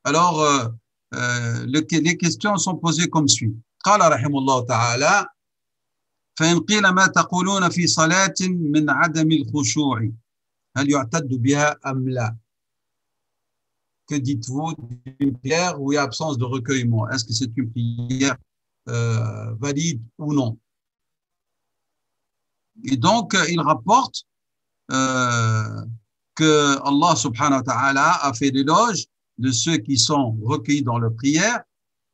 Alors, les questions sont posées comme suit. قال رحمه الله تعالى فإن قيل ما تقولون في صلاة من عدم الخشوع هل يعتد بها أم لا? Que dites-vous d'une prière où il y a absence de recueillement? Est-ce que c'est une prière valide ou non? Et donc, il rapporte que Allah subhanahu wa ta'ala a fait l'éloge de ceux qui sont recueillis dans leur prière.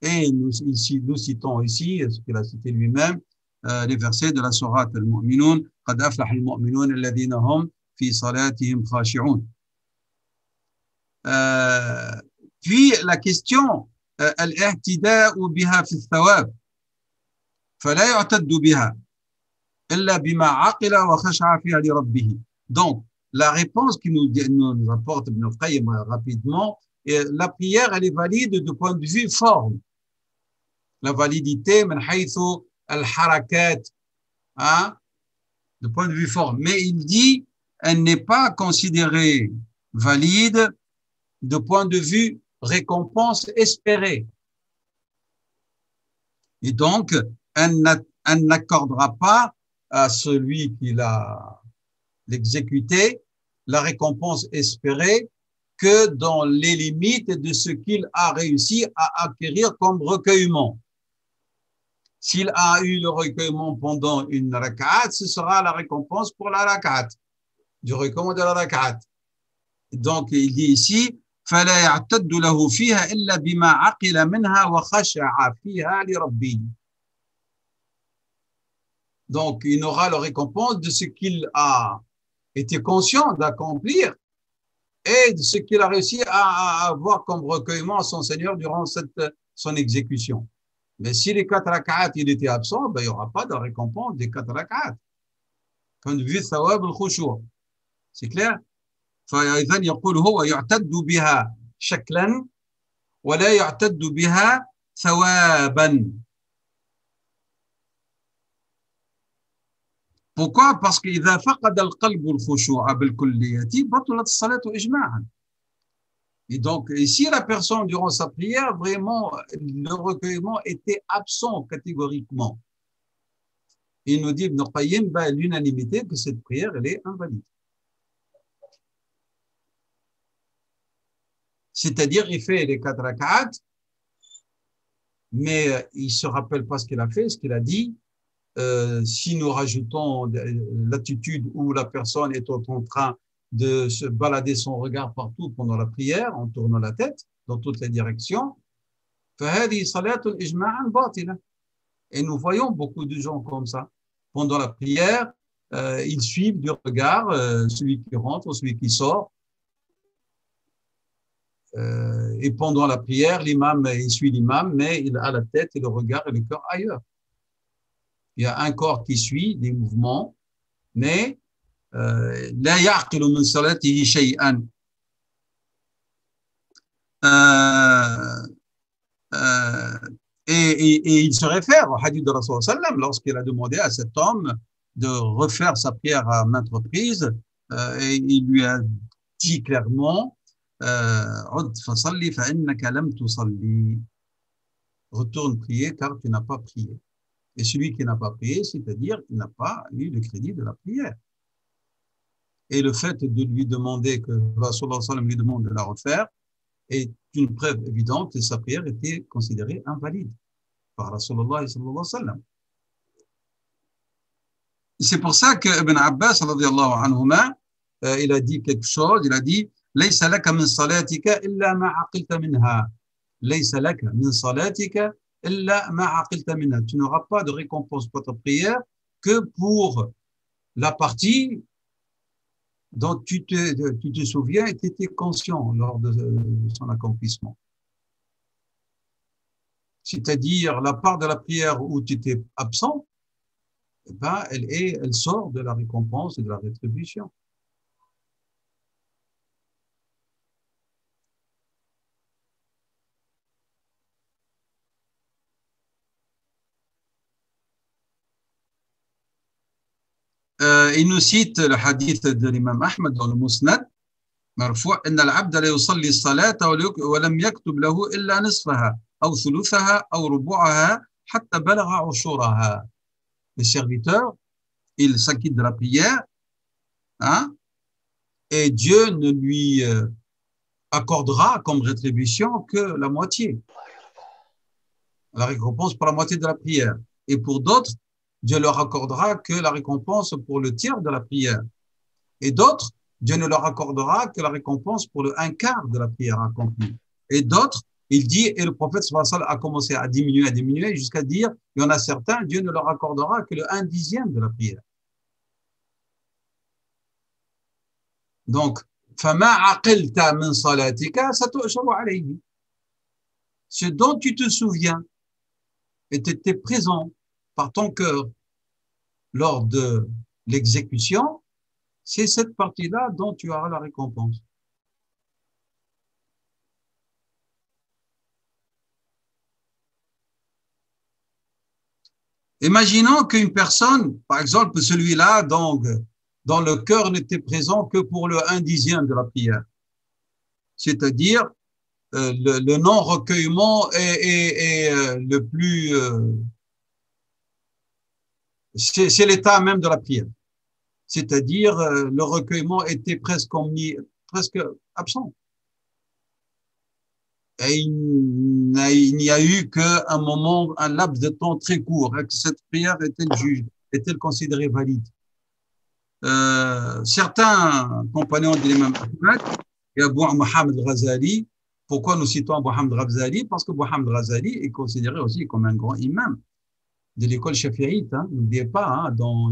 Et nous citons ici, ce qu'il a cité lui-même, les versets de la sourate Al-Mu'minun, قَدْ أَفْلَحَ الْمُؤْمِنُونَ الَّذِينَ هُمْ فِي صَلَاتِهِمْ خَاشِعُونَ. Puis la question, الاعتداء بها في الثواب فلا يعتد بها إلا بما عقل وخشع فيها لربه. Donc, la réponse qui nous apporte Ibn al-Qayyim rapidement, la prière, elle est valide du point de vue forme. La validité, من حيث الحركات, hein, du point de vue forme. Mais il dit, elle n'est pas considérée valide de point de vue récompense espérée. Et donc, elle n'accordera pas à celui qui l'a exécuté la récompense espérée que dans les limites de ce qu'il a réussi à acquérir comme recueillement. S'il a eu le recueillement pendant une rak'at, ce sera la récompense pour la rak'at, du recueillement de la rak'at. Donc, il dit ici, فَلَا يَعْتَدُّ لَهُ فِيهَا إِلَّا بِمَا عَقِلَ مِنْهَا وَخَشَعَ فِيهَا لِرَبِّهِ. Donc, il aura la récompense de ce qu'il a été conscient d'accomplir et de ce qu'il a réussi à avoir comme recueillement à son Seigneur durant son exécution. Mais si les 4 rak'at, il était absent, ben, il n'y aura pas de récompense des 4 rak'at. Point de vue thawab al-khushu'. C'est clair? فإذا يقول هو يعتد بها شكلا ولا يعتد بها ثوابا. Pourquoi? Parce qu'إذا فقد القلب الخشوع بالكلية بطلت الصلاة إجماعا. Et donc, si la personne, durant sa prière, vraiment, le recueillement était absent catégoriquement, il nous dit, Ibn Qayyim, l'unanimité que cette prière, elle est invalide. C'est-à-dire, il fait les 4 rak'at, mais il ne se rappelle pas ce qu'il a fait, ce qu'il a dit. Si nous rajoutons l'attitude où la personne est en train de se balader son regard partout pendant la prière, en tournant la tête dans toutes les directions, فهذه صلاة إجماعاً باطلة. Et nous voyons beaucoup de gens comme ça. Pendant la prière, ils suivent du regard celui qui rentre ou celui qui sort. et pendant la prière, l'imam, il suit l'imam, mais il a la tête et le regard et le cœur ailleurs. Il y a un corps qui suit des mouvements, mais لا يعقل من صلاته شيئا. Euh, et il se réfère au hadith de Rasul sallam lorsqu'il a demandé à cet homme de refaire sa prière à maintes reprises, et il lui a dit clairement retourne prier car tu n'as pas prié. Et celui qui n'a pas prié, c'est-à-dire qu'il n'a pas eu le crédit de la prière. Et le fait de lui demander que Rasulullah sallam lui demande de la refaire est une preuve évidente que sa prière était considérée invalide par Rasulullah sallallahu alayhi wa sallam. C'est pour ça que Ibn Abbas radiyallahu anhuma, il a dit quelque chose, il a dit ليس لك من صلاتك إلا ما عقلت منها. ليس لك من صلاتك إلا ما عقلت منها. Tu n'auras pas de récompense pour ta prière que pour la partie dont tu te souviens et tu étais conscient lors de son accomplissement. C'est-à-dire la part de la prière où tu étais absent, eh ben, elle sort de la récompense et de la rétribution. Il nous cite le hadith de l'imam Ahmed dans le Musnad, مرفوع إن العبد لا يصلي الصلاة ولم يكتب له إلا نصفها أو ثلثها أو ربعها حتى بلغ عشورها. Le serviteur, il s'acquitte de la prière, hein, et Dieu ne lui accordera comme rétribution que la moitié, la récompense pour la moitié de la prière. Et pour d'autres, Dieu leur accordera que la récompense pour le tiers de la prière. Et d'autres, Dieu ne leur accordera que la récompense pour le 1/4 de la prière accomplie. Et d'autres, il dit, et le prophète sallallahu alayhi wa sallam a commencé à diminuer jusqu'à dire, il y en a certains, Dieu ne leur accordera que le 1/10 de la prière. Donc, فَمَا عَقِلْتَ مِنْ صَلَاتِكَ سَتُؤْجَرُ عَلَيْهِ. Ce dont tu te souviens et tu étais présent par ton cœur lors de l'exécution, c'est cette partie-là dont tu auras la récompense. Imaginons qu'une personne, par exemple celui-là, donc, dont le cœur n'était présent que pour le 1/10 de la prière. C'est-à-dire, le non-recueillement est le plus... c'est l'état même de la prière. C'est-à-dire, le recueillement était presque absent. Et il n'y a eu qu'un moment, un laps de temps très court, et que cette prière est-elle considérée valide. Certains compagnons de l'imam Ahmed, et Abu Muhammad al-Ghazali, pourquoi nous citons Abu Muhammad al-Ghazali? Parce que Abu Muhammad al-Ghazali est considéré aussi comme un grand imam de l'école shafi'ite. Hein. N'oubliez pas, hein, dans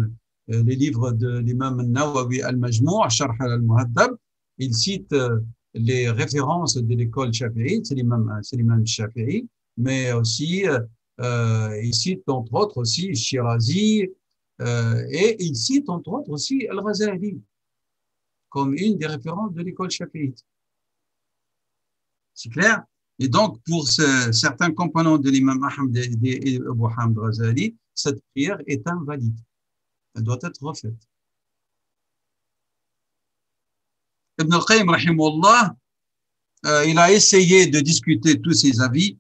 les livres de l'imam al-Nawawi al-Majmou', Sharh al-Muhaddab, il cite les références de l'école shafi'ite, c'est l'imam Shafi'i, mais aussi il cite entre autres aussi Shirazi, et il cite entre autres aussi Al-Ghazali comme une des références de l'école shafi'ite. C'est clair? Et donc, pour certains compagnons de l'imam Ahmed et Abu Hamd Ghazali, cette prière est invalide. Elle doit être refaite. Ibn al-Qayyim, rahimahullah, il a essayé de discuter tous ces avis.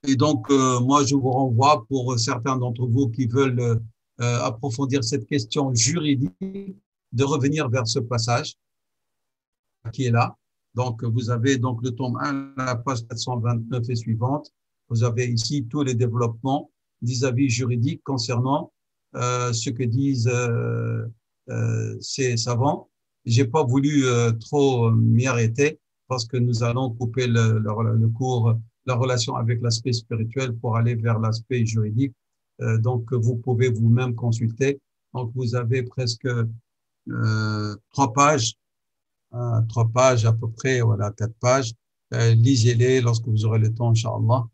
Et donc, moi, je vous renvoie pour certains d'entre vous qui veulent approfondir cette question juridique, de revenir vers ce passage qui est là. Donc, vous avez donc le tome 1, la page 429 et suivante. Vous avez ici tous les développements des avis juridiques concernant ce que disent ces savants. J'ai pas voulu trop m'y arrêter parce que nous allons couper le cours, la relation avec l'aspect spirituel pour aller vers l'aspect juridique. Donc, vous pouvez vous-même consulter. Donc, vous avez presque 3 pages à peu près, voilà, 4 pages lisez-les lorsque vous aurez le temps, Inch'Allah,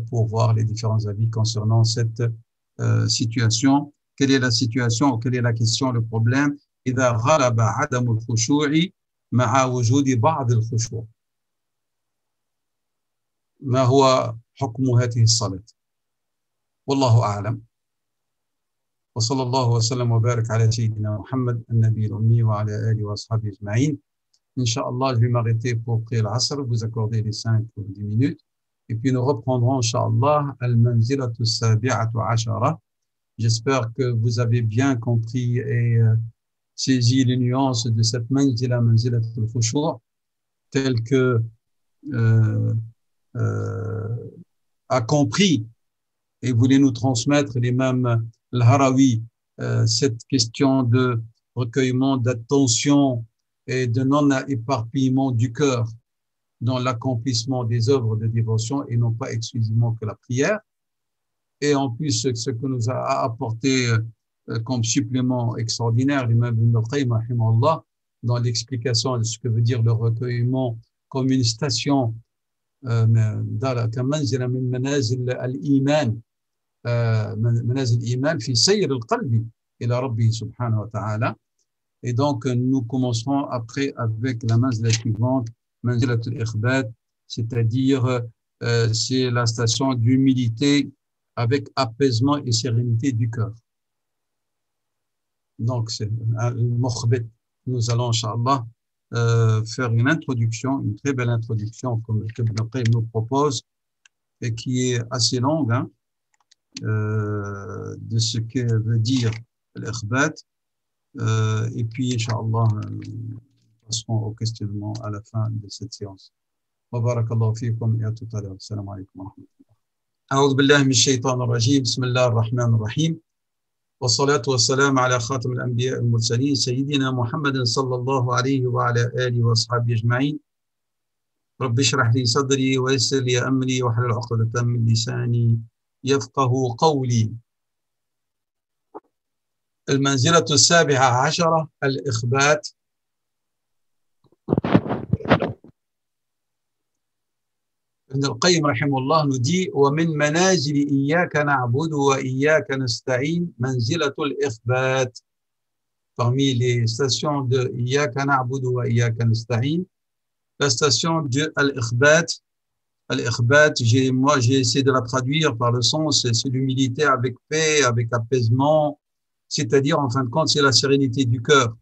pour voir les différents avis concernant cette situation. Quelle est la situation, quelle est la question, le problème? إذا غلب عدم الخشوع مع وجود بعض الخشوع. ما هو حكم هذه الصلاة؟ والله أعلم. وصلى الله وسلم وبارك على سيدنا محمد النبي الأمي وعلى آله وأصحابه أجمعين. Inch'Allah, je vais m'arrêter pour prier l'Asr, vous accorder les 5 ou 10 minutes. Et puis nous reprendrons, Inch'Allah, Al-Manzilatu Sabi'atu Ashara. J'espère que vous avez bien compris et saisi les nuances de cette manzila, manzilatul khushu', telle que a compris et voulait nous transmettre l'imam Al-Harawi, cette question de recueillement d'attention et de non-éparpillement du cœur dans l'accomplissement des œuvres de dévotion et non pas exclusivement que la prière. Et en plus, ce que nous a apporté comme supplément extraordinaire l'imam Ibn al-Qayyim rahimahullah dans l'explication de ce que veut dire le recueillement comme une station كمنزل من منازل الإيمان منازل الإيمان في سير القلب إلى ربه سبحانه وتعالى. Et donc, nous commencerons après avec la manzila suivante, manzilatul ikhbat, c'est-à-dire c'est la station d'humilité avec apaisement et sérénité du cœur. Donc, c'est al-mukhbit. Nous allons, Inch'Allah, faire une introduction, une très belle introduction, comme Ibn al-Qayyim nous propose, et qui est assez longue, hein, de ce que veut dire l'ikhbat. Et puis, Inch'Allah, nous passerons au questionnement à la fin de cette séance. Wa barakallahu fikum et à tout à l'heure. Assalamu alaikum wa rahmatullah. أعوذ بالله من الشيطان الرجيم بسم الله الرحمن الرحيم والصلاة والسلام على خاتم الأنبياء المرسلين سيدنا محمد صلى الله عليه وعلى آله وأصحابه أجمعين رب اشرح لي صدري ويسر لي أمري واحلل عقدة من لساني يفقه قولي. المنزلة السابعة عشرة الإخبات. Ibn al-Qayyim rahimahullah nous dit ومن منازل إياك نعبد وإياك نستعين منزلة الإخبات. Parmi les stations de إياك نعبد وإياك نستعين, la station de al-Ikhbat. Al-Ikhbat, moi j'ai essayé de la traduire par le sens, c'est l'humilité avec paix, avec apaisement, c'est-à-dire en fin de compte c'est la sérénité du cœur.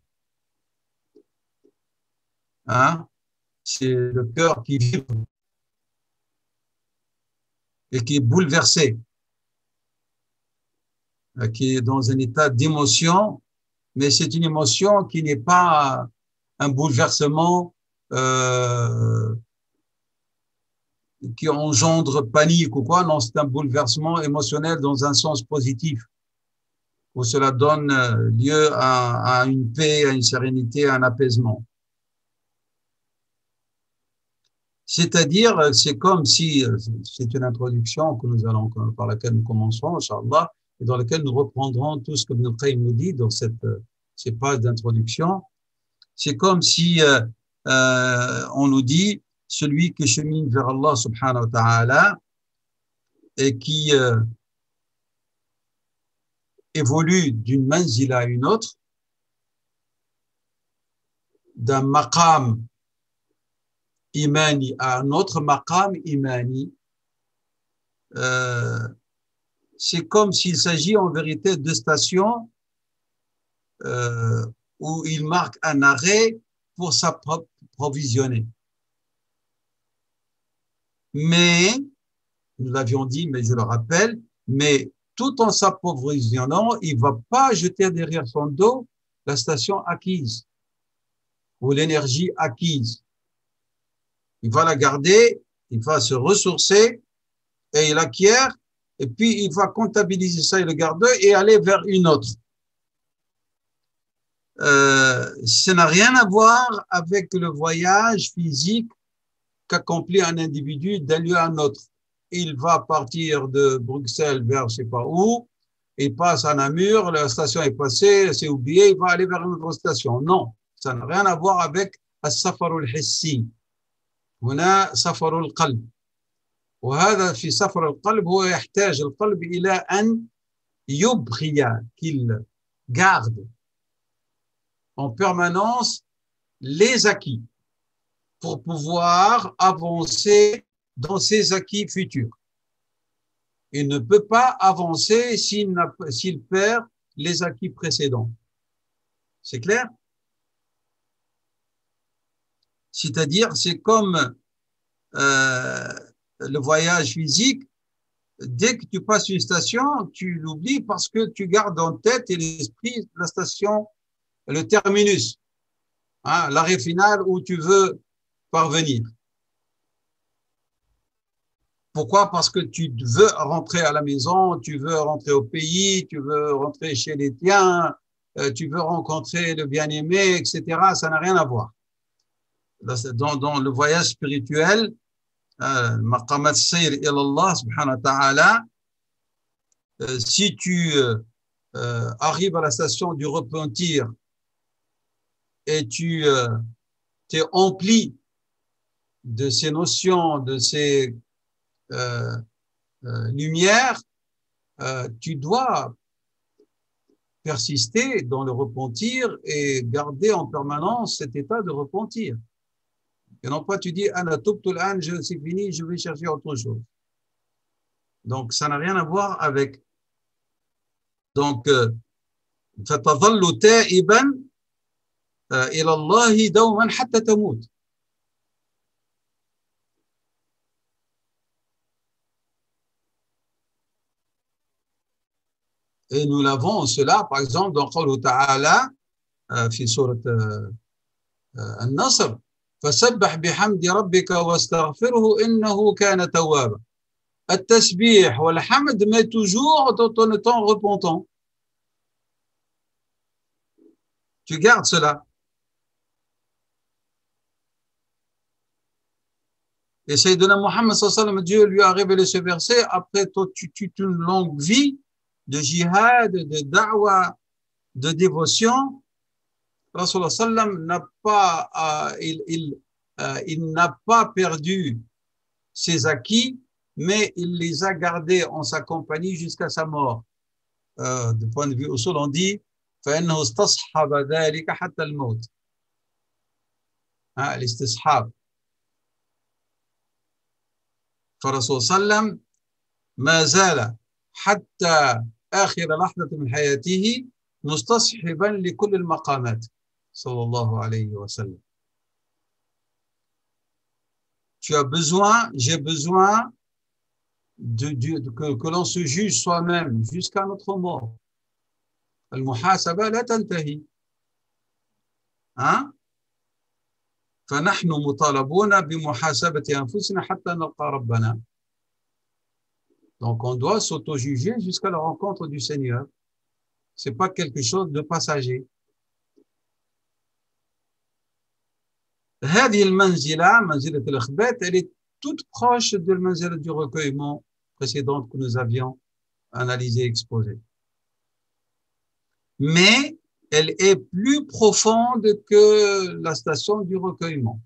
Hein? C'est le cœur qui vibre et qui est bouleversé, qui est dans un état d'émotion, mais c'est une émotion qui n'est pas un bouleversement qui engendre panique ou quoi, non, c'est un bouleversement émotionnel dans un sens positif, où cela donne lieu à une paix, à une sérénité, à un apaisement. C'est-à-dire, c'est comme si, c'est une introduction que nous allons, par laquelle nous commencerons, Inch'Allah, et dans laquelle nous reprendrons tout ce que Ibn al-Qayyim nous dit dans ces pages d'introduction. C'est comme si on nous dit, celui qui chemine vers Allah subhanahu wa ta'ala et qui évolue d'une manzila à une autre, d'un maqam imani à un autre maqam imani, c'est comme s'il s'agit en vérité de stations où il marque un arrêt pour s'approvisionner. Mais, nous l'avions dit, mais je le rappelle, mais tout en s'approvisionnant, il ne va pas jeter derrière son dos la station acquise ou l'énergie acquise. Il va la garder, il va se ressourcer et il acquiert, et puis il va comptabiliser ça et le garder et aller vers une autre. Ça n'a rien à voir avec le voyage physique qu'accomplit un individu d'un lieu à un autre. Il va partir de Bruxelles vers je sais pas où, il passe à Namur, la station est passée, c'est oublié, il va aller vers une autre station. Non, ça n'a rien à voir avec as-safarul hissi. هنا سفر القلب. وهذا في سفر القلب هو يحتاج القلب إلى أن يبغي qu'il garde en permanence les acquis pour pouvoir avancer dans ses acquis futurs. Il ne peut pas avancer s'il perd les acquis précédents. C'est clair? C'est-à-dire, c'est comme le voyage physique. Dès que tu passes une station, tu l'oublies parce que tu gardes en tête et l'esprit la station, le terminus, hein, l'arrêt final où tu veux parvenir. Pourquoi? Parce que tu veux rentrer à la maison, tu veux rentrer au pays, tu veux rentrer chez les tiens, tu veux rencontrer le bien-aimé, etc. Ça n'a rien à voir. Dans le voyage spirituel, maqamat sayr ila Allah subhanahu wa ta'ala, si tu arrives à la station du repentir et tu t'es empli de ces notions, de ces lumières, tu dois persister dans le repentir et garder en permanence cet état de repentir. Et non pas tu dis, ana tubtu al-an, c'est fini, je vais chercher autre chose. Donc, ça n'a rien à voir avec. Donc, فتظل تائبا إلى الله دوما حتى تموت. Et nous l'avons cela, par exemple, dans قوله تعالى في سورة النصر فسبح بحمد ربك واستغفره إنه كان توابا. التسبيح والحمد, mais toujours en étant repentant. Tu gardes cela. Et Sayyidina Muhammad sallallahu alayhi wa sallam, Dieu lui a révélé ce verset après toute une longue vie de jihad, de da'wa, de dévotion. Rasulullah sallam n'a pas, il n'a pas perdu ses acquis, mais il les a gardés en sa compagnie jusqu'à sa mort. Du point de vue usul, on dit فإنه استصحب ذلك حتى الموت. الاستصحاب. فالرسول صلى الله عليه وسلم ما زال حتى آخر لحظة من حياته مستصحبا لكل المقامات صلى الله عليه وسلم. Tu as besoin, j'ai besoin que l'on se juge soi-même jusqu'à notre mort. المحاسبة لا تنتهي. فنحن مطالبون بمحاسبة أنفسنا حتى نلقى ربنا. Donc on doit s'auto-juger jusqu'à la rencontre du Seigneur. C'est pas quelque chose de passager. هذه المنزلة منزلة الإخبات, elle est toute proche de la manzila du recueillement précédente que nous avions analysée et exposée. Mais elle est plus profonde que la station du recueillement.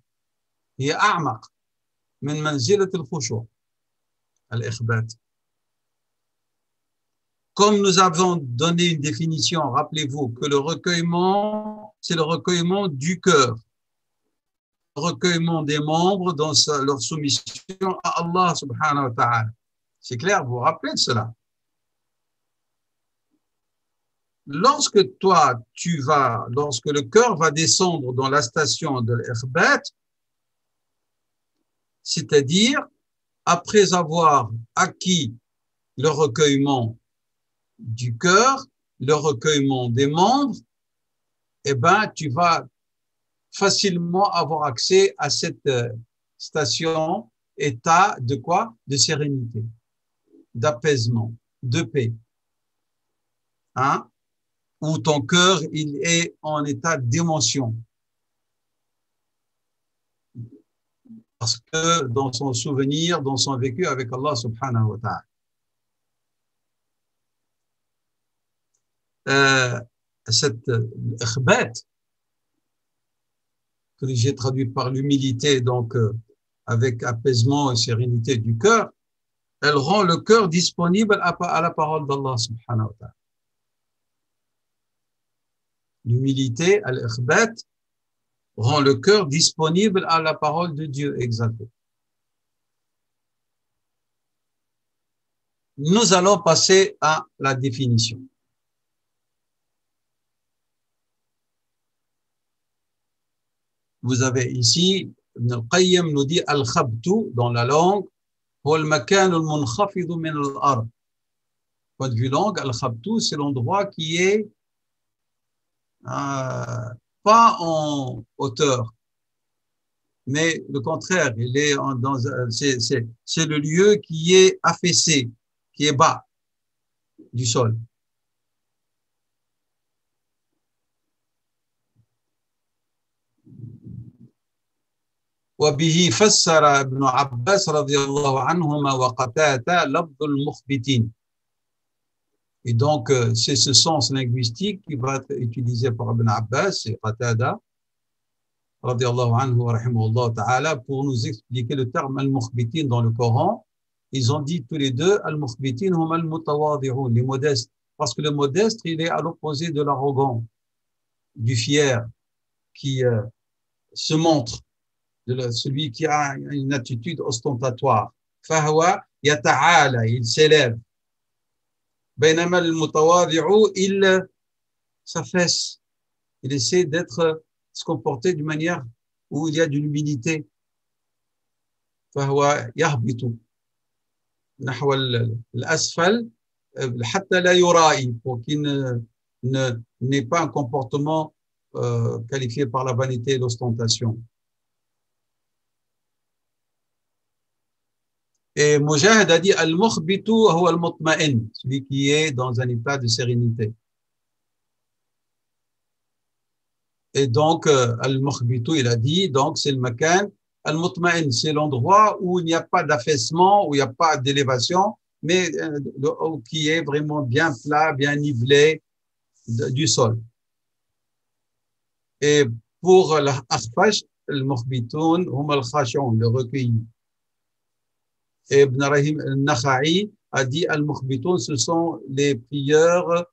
هي أعمق من منزلة الخشوع الإخبات. Comme nous avons donné une définition, rappelez-vous que le recueillement, c'est le recueillement du cœur, le recueillement des membres dans leur soumission à Allah subhanahu wa ta'ala. C'est clair, vous vous rappelez de cela? Lorsque lorsque le cœur va descendre dans la station de l'Ikhbat, c'est-à-dire après avoir acquis le recueillement du cœur, le recueillement des membres, eh ben, tu vas facilement avoir accès à cette station, état de quoi? De sérénité, d'apaisement, de paix. Où ton cœur, il est en état d'émotion. Parce que dans son souvenir, dans son vécu avec Allah subhanahu wa ta'ala. Cette ikhbat, que j'ai traduit par l'humilité, donc avec apaisement et sérénité du cœur, elle rend le cœur disponible à la parole d'Allah subhanahu wa ta'ala. L'humilité, al-ikhbat, rend le cœur disponible à la parole de Dieu, exactement. Nous allons passer à la définition. Vous avez ici, Ibn al-Qayyim nous dit al-khabtu dans la langue, huwa al-makan al-munkhafid min al-ard. Point de vue langue, al-khabtu, c'est l'endroit qui est pas en hauteur, mais le contraire, il est c'est le lieu qui est affaissé, qui est bas du sol. وبه فسر ابن عباس رضي الله عنهما وقتادة لفظ المخبتين. Et donc, c'est ce sens linguistique qui va être utilisé par Ibn Abbas et Qatada, radiallahu anhu wa rahimahullah ta'ala, pour nous expliquer le terme al-mukhbitin dans le Coran. Ils ont dit tous les deux, al-mukhbitin hum al-mutawadi'un, les modestes. Parce que le modeste, il est à l'opposé de l'arrogant, du fier, qui se montre, de celui qui a une attitude ostentatoire. Fahwa yata'ala, il s'élève. بينما المتواضع il s'affaisse, il essaie se comporter d'une manière où il y a de l'humilité. فهو يهبط نحو الأسفل حتى لا يرائي, pour qu'il n'ait pas un comportement qualifié par la vanité et l'ostentation. Et Mujahid a dit al-mukhbitu huwa al-mutma'in, celui qui est dans un état de sérénité. Et donc al-mukhbitu, il a dit, donc c'est le makan al-mutma'in, c'est l'endroit où il n'y a pas d'affaissement, où il n'y a pas d'élévation, mais qui est vraiment bien plat, bien nivelé du sol. Et pour l'akhfash, al-mukhbitun hum al-khashi'un, le recueilli. Et Ibn Rahim al-Nakha'i a dit al-mukhbitun, ce sont les prieurs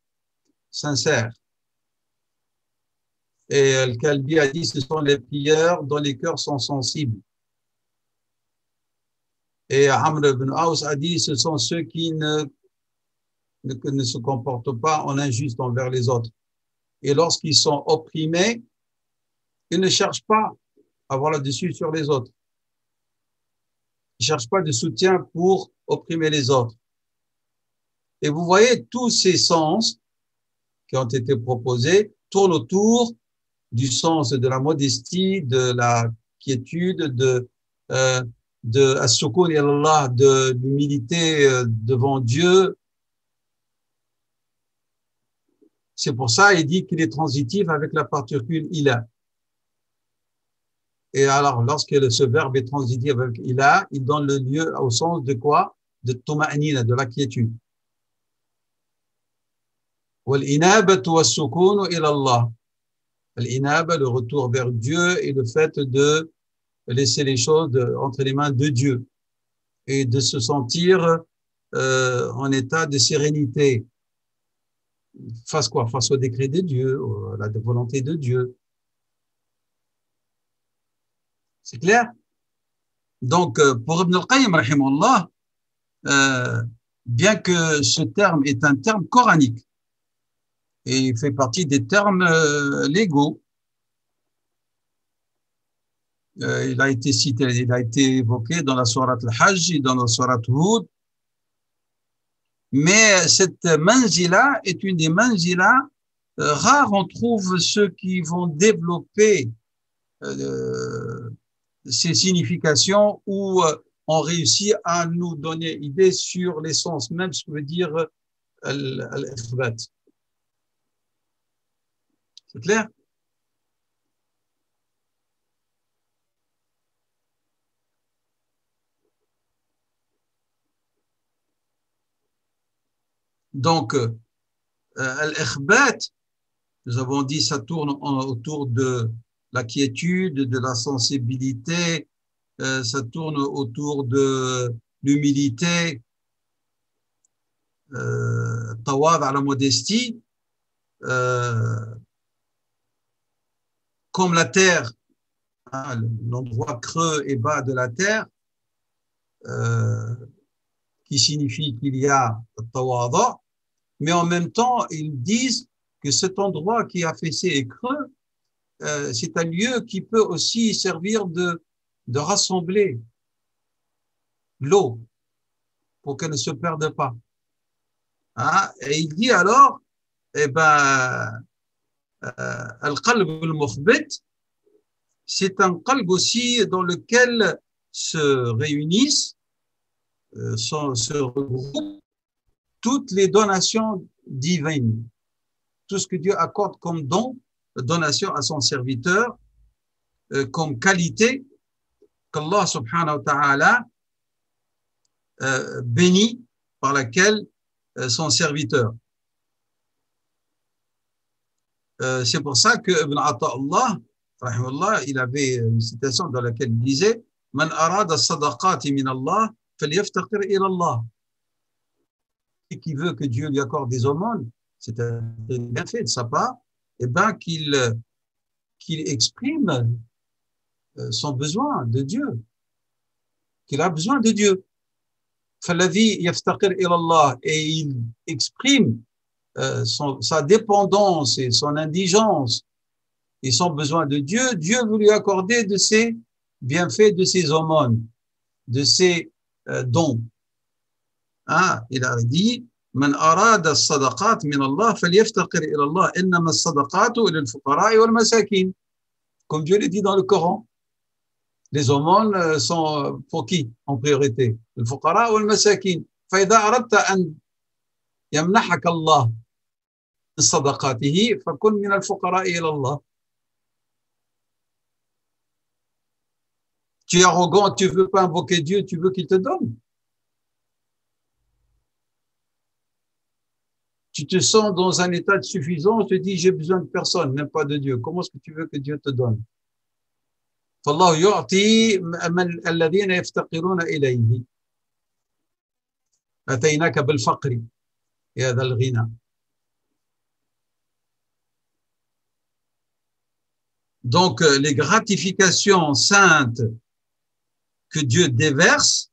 sincères. Et Al-Kalbi a dit ce sont les prieurs dont les cœurs sont sensibles. Et Amr ibn Aus a dit ce sont ceux qui ne se comportent pas en injuste envers les autres. Et lorsqu'ils sont opprimés, ils ne cherchent pas à avoir le dessus sur les autres. Ils ne cherchent pas de soutien pour opprimer les autres. Et vous voyez, tous ces sens qui ont été proposés tournent autour du sens de la modestie, de la quiétude, de as-sukun ilallah, de l'humilité devant Dieu. C'est pour ça il dit qu'il est transitif avec la particule ila. Et alors, lorsque ce verbe est transitif avec ila, il donne le lieu au sens de quoi? De tuma'nina, de la quiétude. Wal-inabatu was-sukunu ila Allah. L'inaba, le retour vers Dieu, et le fait de laisser les choses entre les mains de Dieu et de se sentir en état de sérénité. Face quoi? Face au décret de Dieu, à la volonté de Dieu. C'est clair? Donc, pour Ibn al-Qayyim, rahimahullah, bien que ce terme est un terme coranique, et il fait partie des termes légaux. Il a été cité, il a été évoqué dans la sourate al-Hajj et dans la sourate Hud. Mais cette manzila est une des manzila rares. On trouve ceux qui vont développer ces significations où on réussit à nous donner idée sur l'essence même, ce que veut dire al-ikhbat. C'est clair? Donc, al-ikhbat, nous avons dit, ça tourne autour de la quiétude, de la sensibilité, ça tourne autour de l'humilité, tawad à la modestie, comme la terre, hein, l'endroit creux et bas de la terre, qui signifie qu'il y a tawada, mais en même temps, ils disent que cet endroit qui est affaissé et creux, c'est un lieu qui peut aussi servir de rassembler l'eau pour qu'elle ne se perde pas. Hein? Et il dit alors, eh ben, al-qalb al-mukhbit, c'est un qalb aussi dans lequel se réunissent, se regroupent toutes les donations divines, tout ce que Dieu accorde comme don, donation à son serviteur, comme qualité qu'Allah subhanahu wa ta'ala bénit par laquelle son serviteur. C'est pour ça que Ibn Ata'Allah, rahimahullah, il avait une citation dans laquelle il disait « Man arada sadaqati min Allah, falyaftaqir ila Allah » et qui veut que Dieu lui accorde des aumônes, c'est un bien fait de sa part, et ben qu'il exprime son besoin de Dieu, qu'il a besoin de Dieu. فالذي يفتقر إلى الله, et il exprime sa dépendance et son indigence et son besoin de Dieu, Dieu veut lui accorder de ses bienfaits, de ses aumônes, de ses dons. Hein? Il a dit من أراد الصدقات من الله فليفتقر إلى الله إنما الصدقات للفقراء والمساكين. Comme Dieu le dit dans le Coran, les aumônes sont pour qui en priorité? الفقراء والمساكين. فإذا أردت أن يمنحك الله من صدقاته فكن من الفقراء إلى الله. Tu es arrogant, tu veux pas invoquer Dieu, tu veux qu'il te donne. Tu te sens dans un état de suffisance, tu te dis j'ai besoin de personne, même pas de Dieu. Comment est-ce que tu veux que Dieu te donne? فالله يعطي الذين يفتقرون إليه أتيناك بالفقر يا ذا الغنى. Donc les gratifications saintes que Dieu déverse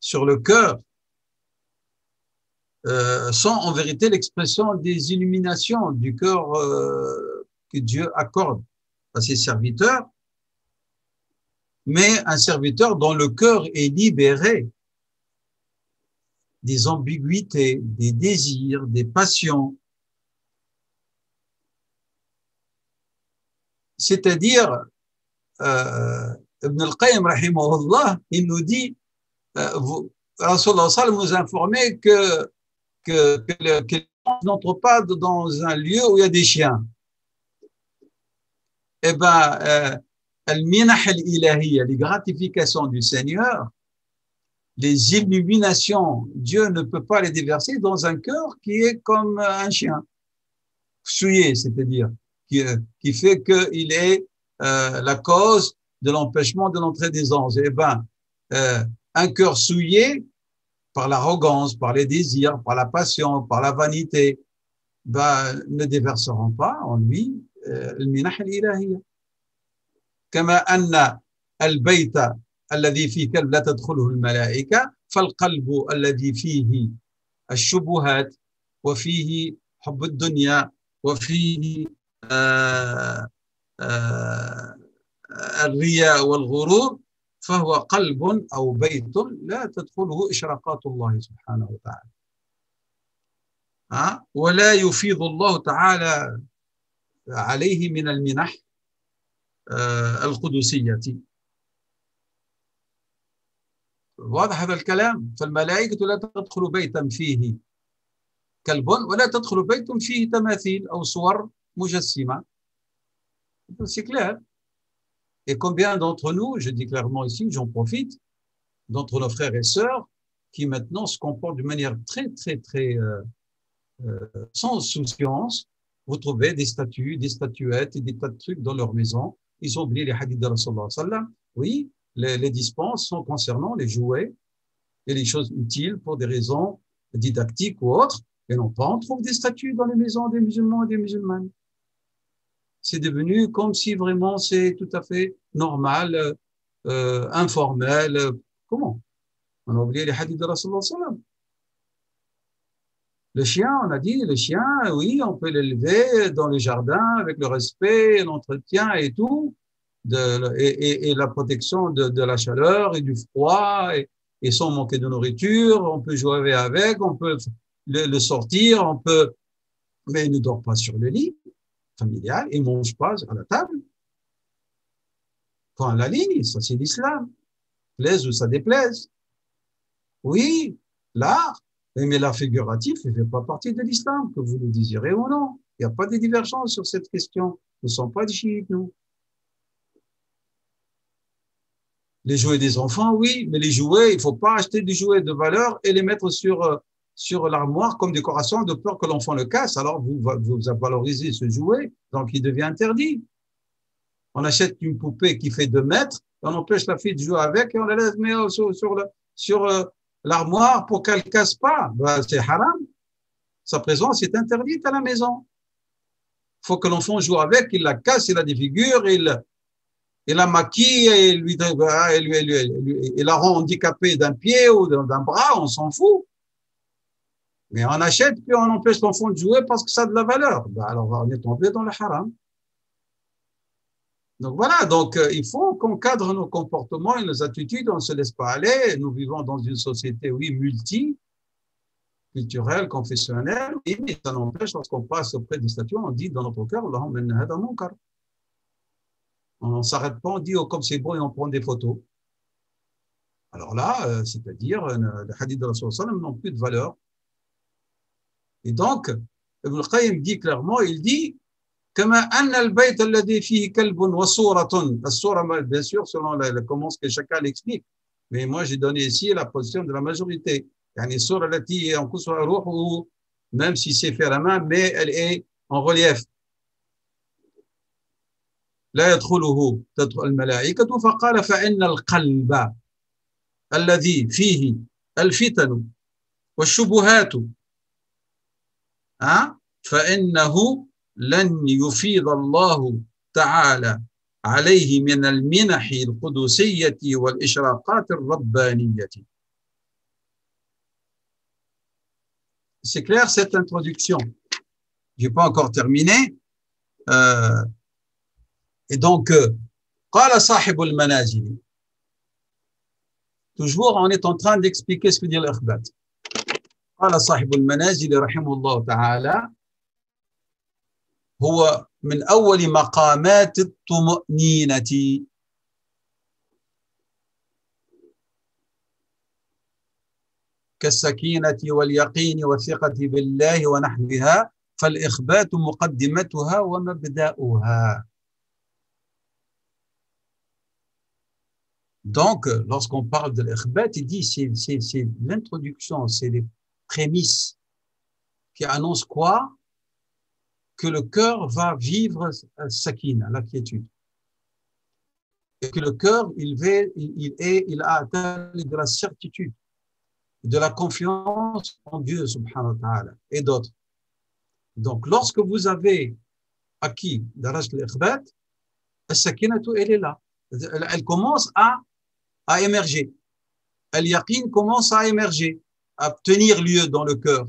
sur le cœur sont en vérité l'expression des illuminations du cœur que Dieu accorde à ses serviteurs, mais un serviteur dont le cœur est libéré des ambiguïtés, des désirs, des passions. C'est-à-dire, Ibn al-Qayyim, rahimahullah, il nous dit, Rasulullah sallallahu nous informait que les gens n'entrent pas dans un lieu où il y a des chiens. Eh bien, al-minah al-ilahiyya, les gratifications du Seigneur, les illuminations, Dieu ne peut pas les déverser dans un cœur qui est comme un chien, souillé, c'est-à-dire, qui fait qu'il est la cause de l'empêchement de l'entrée des anges. Eh bien, un cœur souillé par l'arrogance, par les désirs, par la passion, par la vanité, ben, ne déverseront pas en lui المنح الإلهية. كما أن البيت الذي فيه كلب لا تدخله الملائكة فالقلب الذي فيه الشبهات وفيه حب الدنيا وفيه الرياء والغرور فهو قلب أو بيت لا تدخله إشراقات الله سبحانه وتعالى. ولا يفيض الله تعالى عليه من المنح القدسية. واضح هذا الكلام؟ فالملائكة لا تدخل بيتا فيه كلب ولا تدخل بيت فيه تماثيل أو صور مجسمة. C'est clair. Et combien d'entre nous, je dis clairement ici, j'en profite, d'entre nos frères et sœurs, qui maintenant se comportent d'une manière très, très, très sans souciance. Vous trouvez des statues, des statuettes et des tas de trucs dans leur maison. Ils ont oublié les hadiths de Rasulullah sallam. Oui, les dispenses sont concernant les jouets et les choses utiles pour des raisons didactiques ou autres. Et non pas, on trouve des statues dans les maisons des musulmans et des musulmanes. C'est devenu comme si vraiment c'est tout à fait normal, informel. Comment? On a oublié les hadiths de Rasulullah sallallahu alayhi wa sallam. Le chien, on a dit, le chien, oui, on peut l'élever dans les jardins avec le respect, l'entretien et tout, et la protection de la chaleur et du froid, et sans manquer de nourriture. On peut jouer avec, on peut le sortir, on peut, mais il ne dort pas sur le lit familial, il ne mange pas à la table. Quand la ligne, ça c'est l'islam, plaise ou ça déplaise. Oui, l'art. Mais l'art figuratif ne fait pas partie de l'islam, que vous le désirez ou non. Il n'y a pas de divergence sur cette question. Nous ne sommes pas des chiites, nous. Les jouets des enfants, oui, mais les jouets, il ne faut pas acheter des jouets de valeur et les mettre sur l'armoire comme décoration de peur que l'enfant le casse. Alors, vous valorisez ce jouet, donc il devient interdit. On achète une poupée qui fait 2 mètres, on empêche la fille de jouer avec et on la laisse mettre sur l'armoire pour qu'elle ne casse pas. Ben, c'est haram. Sa présence est interdite à la maison. Il faut que l'enfant joue avec, il la casse, il la défigure, il la maquille et il la rend handicapée d'un pied ou d'un bras, on s'en fout. Mais on achète puis on empêche l'enfant de jouer parce que ça a de la valeur. Ben, alors on est tombé dans le haram. Donc voilà, donc il faut qu'on cadre nos comportements et nos attitudes, on ne se laisse pas aller. Nous vivons dans une société, oui, multiculturelle, confessionnelle, mais ça n'empêche, lorsqu'on passe auprès des statues, on dit dans notre cœur, on ne s'arrête pas, on dit, oh, comme c'est beau, et on prend des photos. Alors là, c'est-à-dire, les hadiths de Rasul sallam n'ont plus de valeur. Et donc, Ibn al-Qayyim dit clairement, il dit, كما أن البيت الذي فيه كلب وصورة الصورة bien sûr selon comment ce que chacun l'explique mais moi j'ai donné ici la position de la majorité يعني الصورة التي ينقصها روحه même si c'est fait à la main mais elle est en relief لا يدخله الملائكة فقال فإن القلب الذي فيه الفتن والشبهات فإنه لن يفيض الله تعالى عليه من المنح القدسية والإشراقات الربانية. C'est clair cette introduction. Je n'ai pas encore terminé. Et donc, قال صاحب المنازل. Toujours, on est en train d'expliquer ce que dit l'Ikhbat. قال صاحب المنازل رحمه الله تعالى هو من أول مقامات الطمأنينة كالسكينة واليقين والثقة بالله ونحوها فالإخبات مقدمتها ومبدأها. Donc, lorsqu'on parle de l'ikhbat, il dit c'est l'introduction, c'est les prémices qui annoncent quoi? Que le cœur va vivre sakina, la quiétude. Et que le cœur, il a atteint de la certitude, de la confiance en Dieu, subhanahu wa ta'ala, et d'autres. Donc, lorsque vous avez acquis daraj al-ikhbat, la sakina, elle est là. Elle commence à émerger. Al-yaqin commence à émerger, à tenir lieu dans le cœur.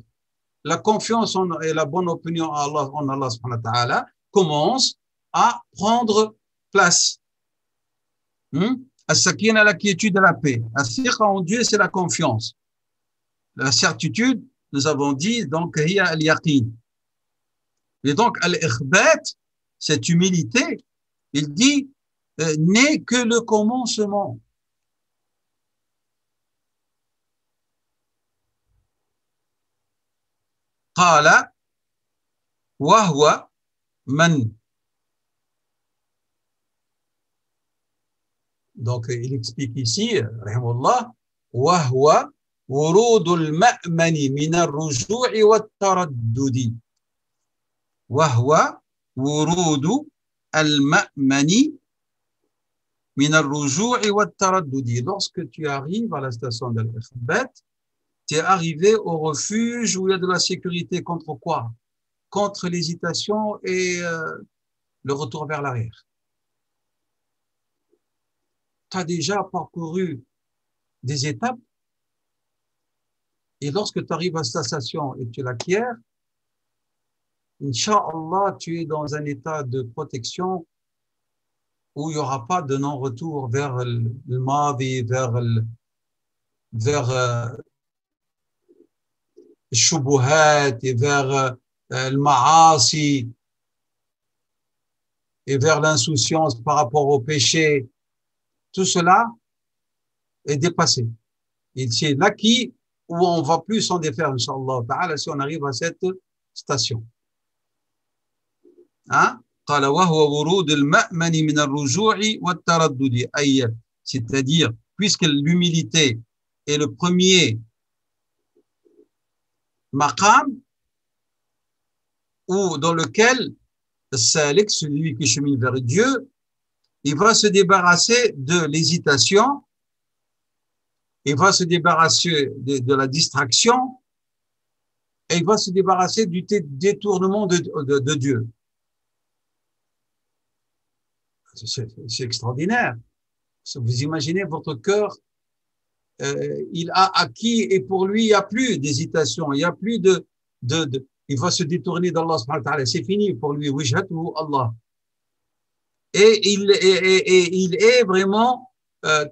La confiance et la bonne opinion en Allah subhanahu wa ta'ala commence à prendre place. As-sakina, la quiétude et la paix. As-thiqa en Dieu, c'est la confiance. La certitude, nous avons dit, donc, hiya al-yaqin. Et donc, al-ikhbat, cette humilité, il dit, n'est que le commencement. قال وهو من. Donc il explique ici rahimahullah وهو ورود المأمن من الرجوع والتردد. وهو ورود المأمن min al-ruju'i wa al-taraddudi. Lorsque tu arrives à la station d'Al-Ikhbat, tu es arrivé au refuge où il y a de la sécurité contre quoi? Contre l'hésitation et le retour vers l'arrière. Tu as déjà parcouru des étapes et lorsque tu arrives à cette station et tu l'acquiers, Inch'Allah, tu es dans un état de protection où il n'y aura pas de non-retour vers le madi, vers le shubuhat et vers le ma'asi et vers l'insouciance par rapport au péché. Tout cela est dépassé. Et c'est l'acquis où on va plus s'en défaire, Inch'Allah ta'ala, si on arrive à cette station. Hein? قال وهو ورود المأمن من الرجوع والتردد أي c'est-à-dire puisque l'humilité est le premier maqam ou dans lequel salik, celui qui chemine vers Dieu, il va se débarrasser de l'hésitation, il va se débarrasser de la distraction et il va se débarrasser du détournement de Dieu. C'est extraordinaire. Vous imaginez votre cœur, il a acquis et pour lui, il n'y a plus d'hésitation, il n'y a plus il va se détourner d'Allah subhanahu wa ta'ala. C'est fini pour lui. Wijhatuhu Allah. Et il est vraiment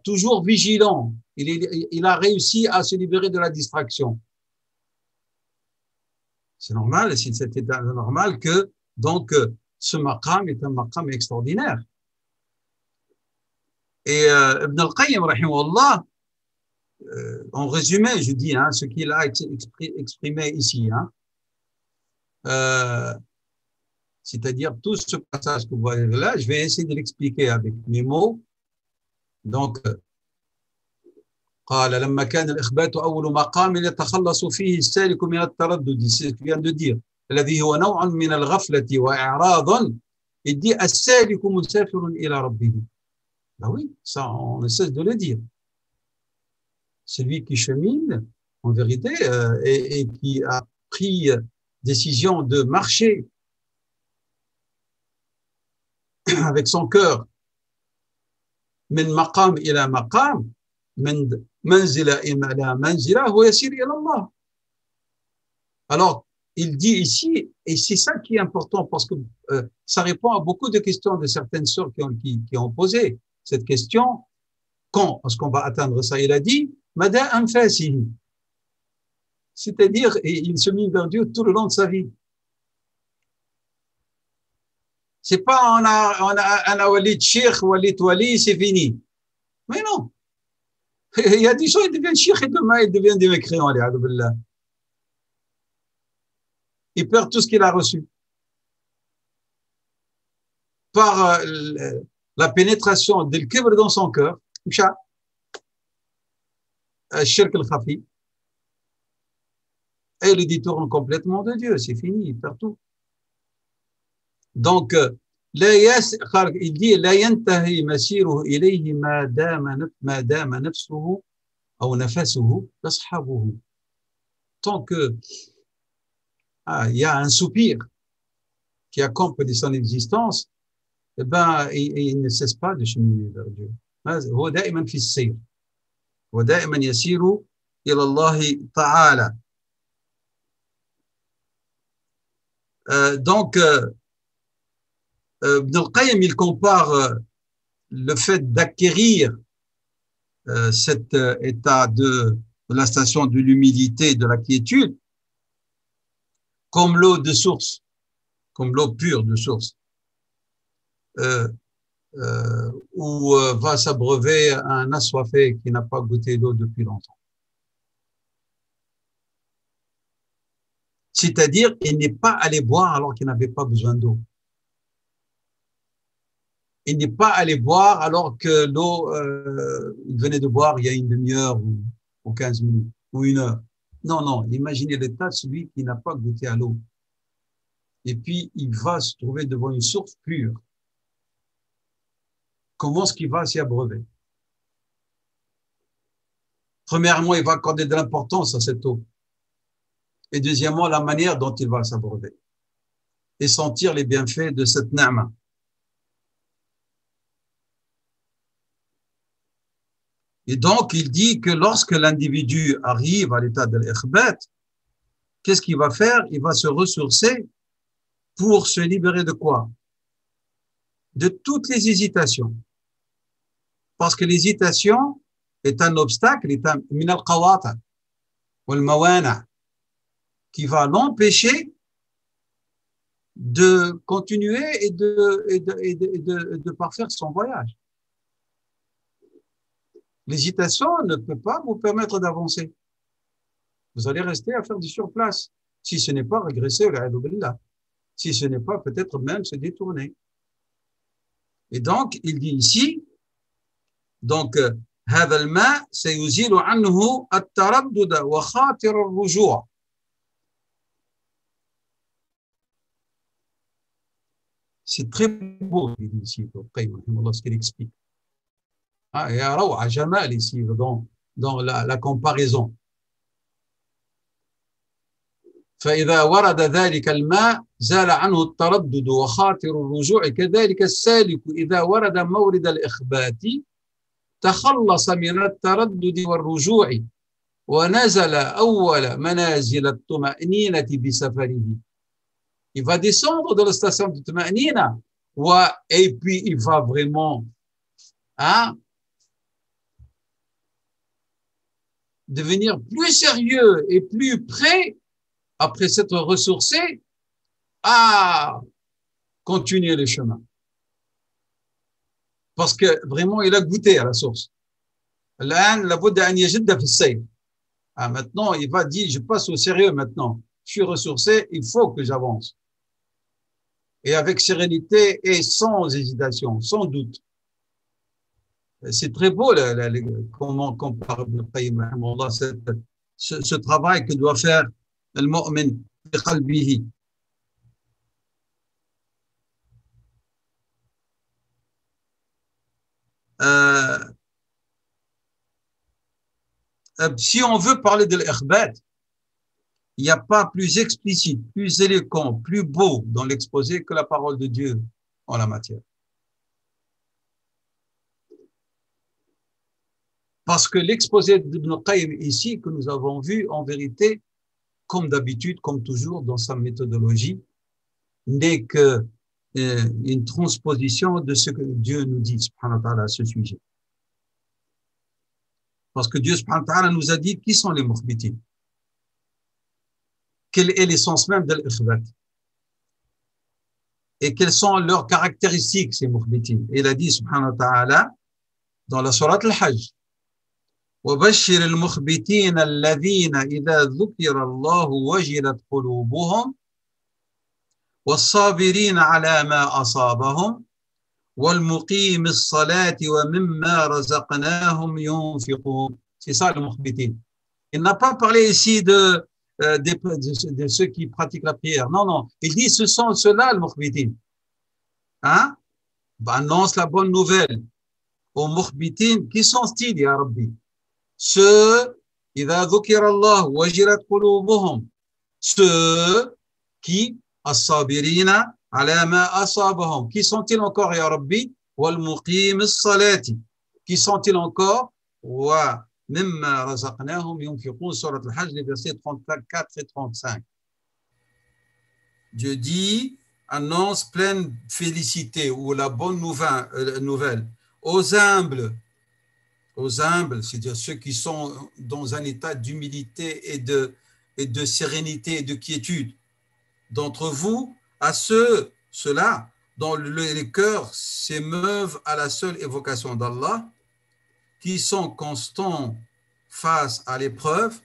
toujours vigilant. Il a réussi à se libérer de la distraction. C'est normal, c'est normal que donc ce maqam est un maqam extraordinaire. Et Ibn al-Qayyim, rahimahullah, en résumé, je dis ce qu'il a exprimé ici, c'est-à-dire tout ce passage que vous voyez là, je vais essayer de l'expliquer avec mes mots. Donc, قال لما كان الإخبات أول مقام يتخلص فيه السالك من التردد, c'est ce que je viens de dire, الذي هو نوع من الغفلة وإعراض, il dit السالك مسافر إلى ربه. Ben oui, ça on ne cesse de le dire. Celui qui chemine, en vérité, et qui a pris décision de marcher avec son cœur, من مقام إلى مقام, من منزلة إلى منزلة, هو يسير إلى الله. Alors, il dit ici, et c'est ça qui est important parce que ça répond à beaucoup de questions de certaines sœurs qui ont posé cette question. Quand est-ce qu'on va atteindre ça? Il a dit, Mada anfasihi. C'est-à-dire, il se mit vers Dieu tout le long de sa vie. C'est pas on a walid sheikh, walid wali, c'est fini. Mais non. Il y a des gens, ils deviennent sheikh et demain, ils deviennent des mécréants. Il perd tout ce qu'il a reçu. Par la pénétration de l'kibr dans son cœur, shirk al-khafi, et il le détourne complètement de Dieu, c'est fini, il perd tout. Donc, il dit لا ينتهي مسيره إليه ما دام نفسه أو نفسه تصحبه. Tant que il y a un soupir qui accompagne son existence, eh ben, il ne cesse pas de cheminer vers Dieu. هو دائما في السير ودائما يسير إلى الله تعالى. Donc, Ibn al-Qayyim, il compare le fait d'acquérir cet état de la station de l'humilité, de la quiétude, comme l'eau de source, comme l'eau pure de source, où va s'abreuver un assoiffé qui n'a pas goûté d'eau depuis longtemps. C'est-à-dire, il n'est pas allé boire alors qu'il n'avait pas besoin d'eau. Il n'est pas allé boire alors que l'eau, il venait de boire il y a une demi-heure ou 15 minutes ou une heure. Non, non, imaginez l'état de celui qui n'a pas goûté à l'eau. Et puis, il va se trouver devant une source pure. comment est-ce qu'il va s'y abreuver? Premièrement, il va accorder de l'importance à cette eau. Et deuxièmement, la manière dont il va s'abreuver et sentir les bienfaits de cette ni'ma. Et donc, il dit que lorsque l'individu arrive à l'état de l'ikhbat, qu'est-ce qu'il va faire? Il va se ressourcer pour se libérer de quoi? De toutes les hésitations. Parce que l'hésitation est un obstacle, est un min al-qawata wal mawana qui va l'empêcher de continuer et de parfaire son voyage. L'hésitation ne peut pas vous permettre d'avancer. Vous allez rester à faire du surplace, si ce n'est pas régresser, si ce n'est pas peut-être même se détourner. Et donc, il dit ici, donc, هذا الماء سيزيل عنه التردد وخاطر الرجوع. C'est très beau, il dit ici, ce qu'il explique. Ah, il y a روعة جمال ici dans la comparaison. فإذا ورد ذلك الماء زال عنه التردد وخاطر الرجوع كذلك السالك إذا ورد مورد الإخبات تخلص من التردد والرجوع ونزل أول منازل الطمأنينة بسفره. Il va descendre de la station de Tuma'nina et puis il va vraiment devenir plus sérieux et plus prêt après s'être ressourcé à continuer le chemin. Parce que vraiment, il a goûté à la source. Maintenant, il va dire, je passe au sérieux maintenant. Je suis ressourcé, il faut que j'avance. Et avec sérénité et sans hésitation, sans doute. C'est très beau comment compare ce travail que doit faire le mu'min bi qalbihi. Si on veut parler de l'ikhbat, il n'y a pas plus explicite, plus éloquent, plus beau dans l'exposé que la parole de Dieu en la matière. Parce que l'exposé d'Ibn Qayyim ici, que nous avons vu, en vérité, comme d'habitude, comme toujours dans sa méthodologie, n'est que une transposition de ce que Dieu nous dit, subhanahu wa ta'ala, à ce sujet. Parce que Dieu, subhanahu wa ta'ala, nous a dit qui sont les mukhbitin. Quelle est l'essence même de l'ikhbat? Et quelles sont leurs caractéristiques, ces mukhbitin? Il a dit, subhanahu wa ta'ala, dans la sourate al-Hajj, وبشر المخبتين الذين إذا ذكر الله وجلت قلوبهم والصابرين على ما أصابهم والمقيم الصلاة ومما رزقناهم ينفقون. C'est ça le mukhbitin. Il n'a pas parlé ici de ceux qui pratiquent la prière. Non, non. Il dit ce sont ceux-là le mukhbitin. Hein? Annonce la bonne nouvelle aux mukhbitin. Qui sont-ils, ya Rabbi? Ceux, إذا ذكر الله وجلت قلوبهم, ceux qui, الصابرين على ما أصابهم, qui sont-ils encore, ya Rabbi? والمقيم الصلاة, qui sont-ils encore? ومما رزقناهم ينفقون, surat al-Hajj, les versets 34 et 35. Dieu dit, annonce pleine félicité ou la bonne nouvelle aux humbles, c'est-à-dire ceux qui sont dans un état d'humilité et de sérénité et de quiétude. D'entre vous, à ceux-là, dont les cœurs s'émeuvent à la seule évocation d'Allah, qui sont constants face à l'épreuve,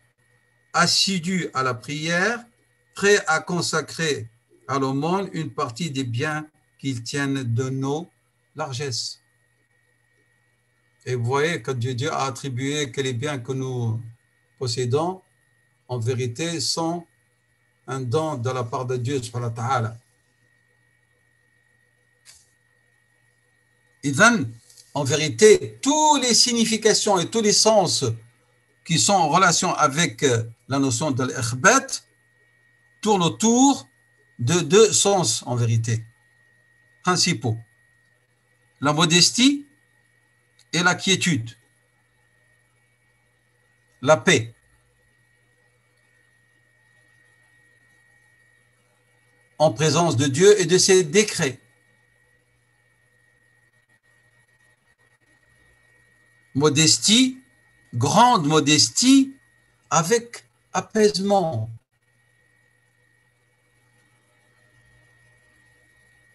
assidus à la prière, prêts à consacrer à l'aumône une partie des biens qu'ils tiennent de nos largesses. Et vous voyez que Dieu a attribué que les biens que nous possédons, en vérité, sont un don de la part de Dieu, subhanahu wa ta'ala. Idhan, en vérité, toutes les significations et tous les sens qui sont en relation avec la notion de l'ikhbat tournent autour de deux sens, en vérité, principaux. La modestie et la quiétude. La paix. En présence de Dieu et de ses décrets. Modestie, grande modestie avec apaisement.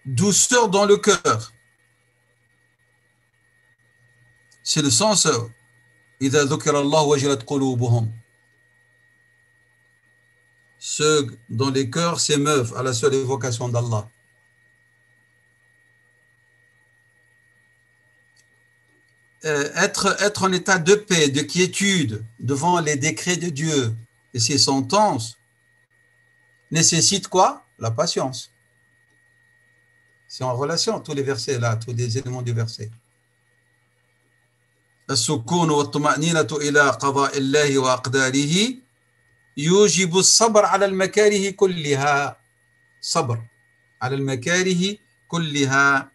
Douceur dans le cœur. C'est le sens إِذَا ذُكِرَ اللَّهُ وَجِلَتْ قُلُوبُهُمْ. Ceux dont les cœurs s'émeuvent à la seule évocation d'Allah. Être en état de paix, de quiétude devant les décrets de Dieu et ses sentences nécessite quoi? La patience. C'est en relation, tous les versets là, tous les éléments du verset. السكون والطمأنينة إلى قضاء الله وأقداره يوجب الصبر على المكاره كلها. صبر على المكاره كلها.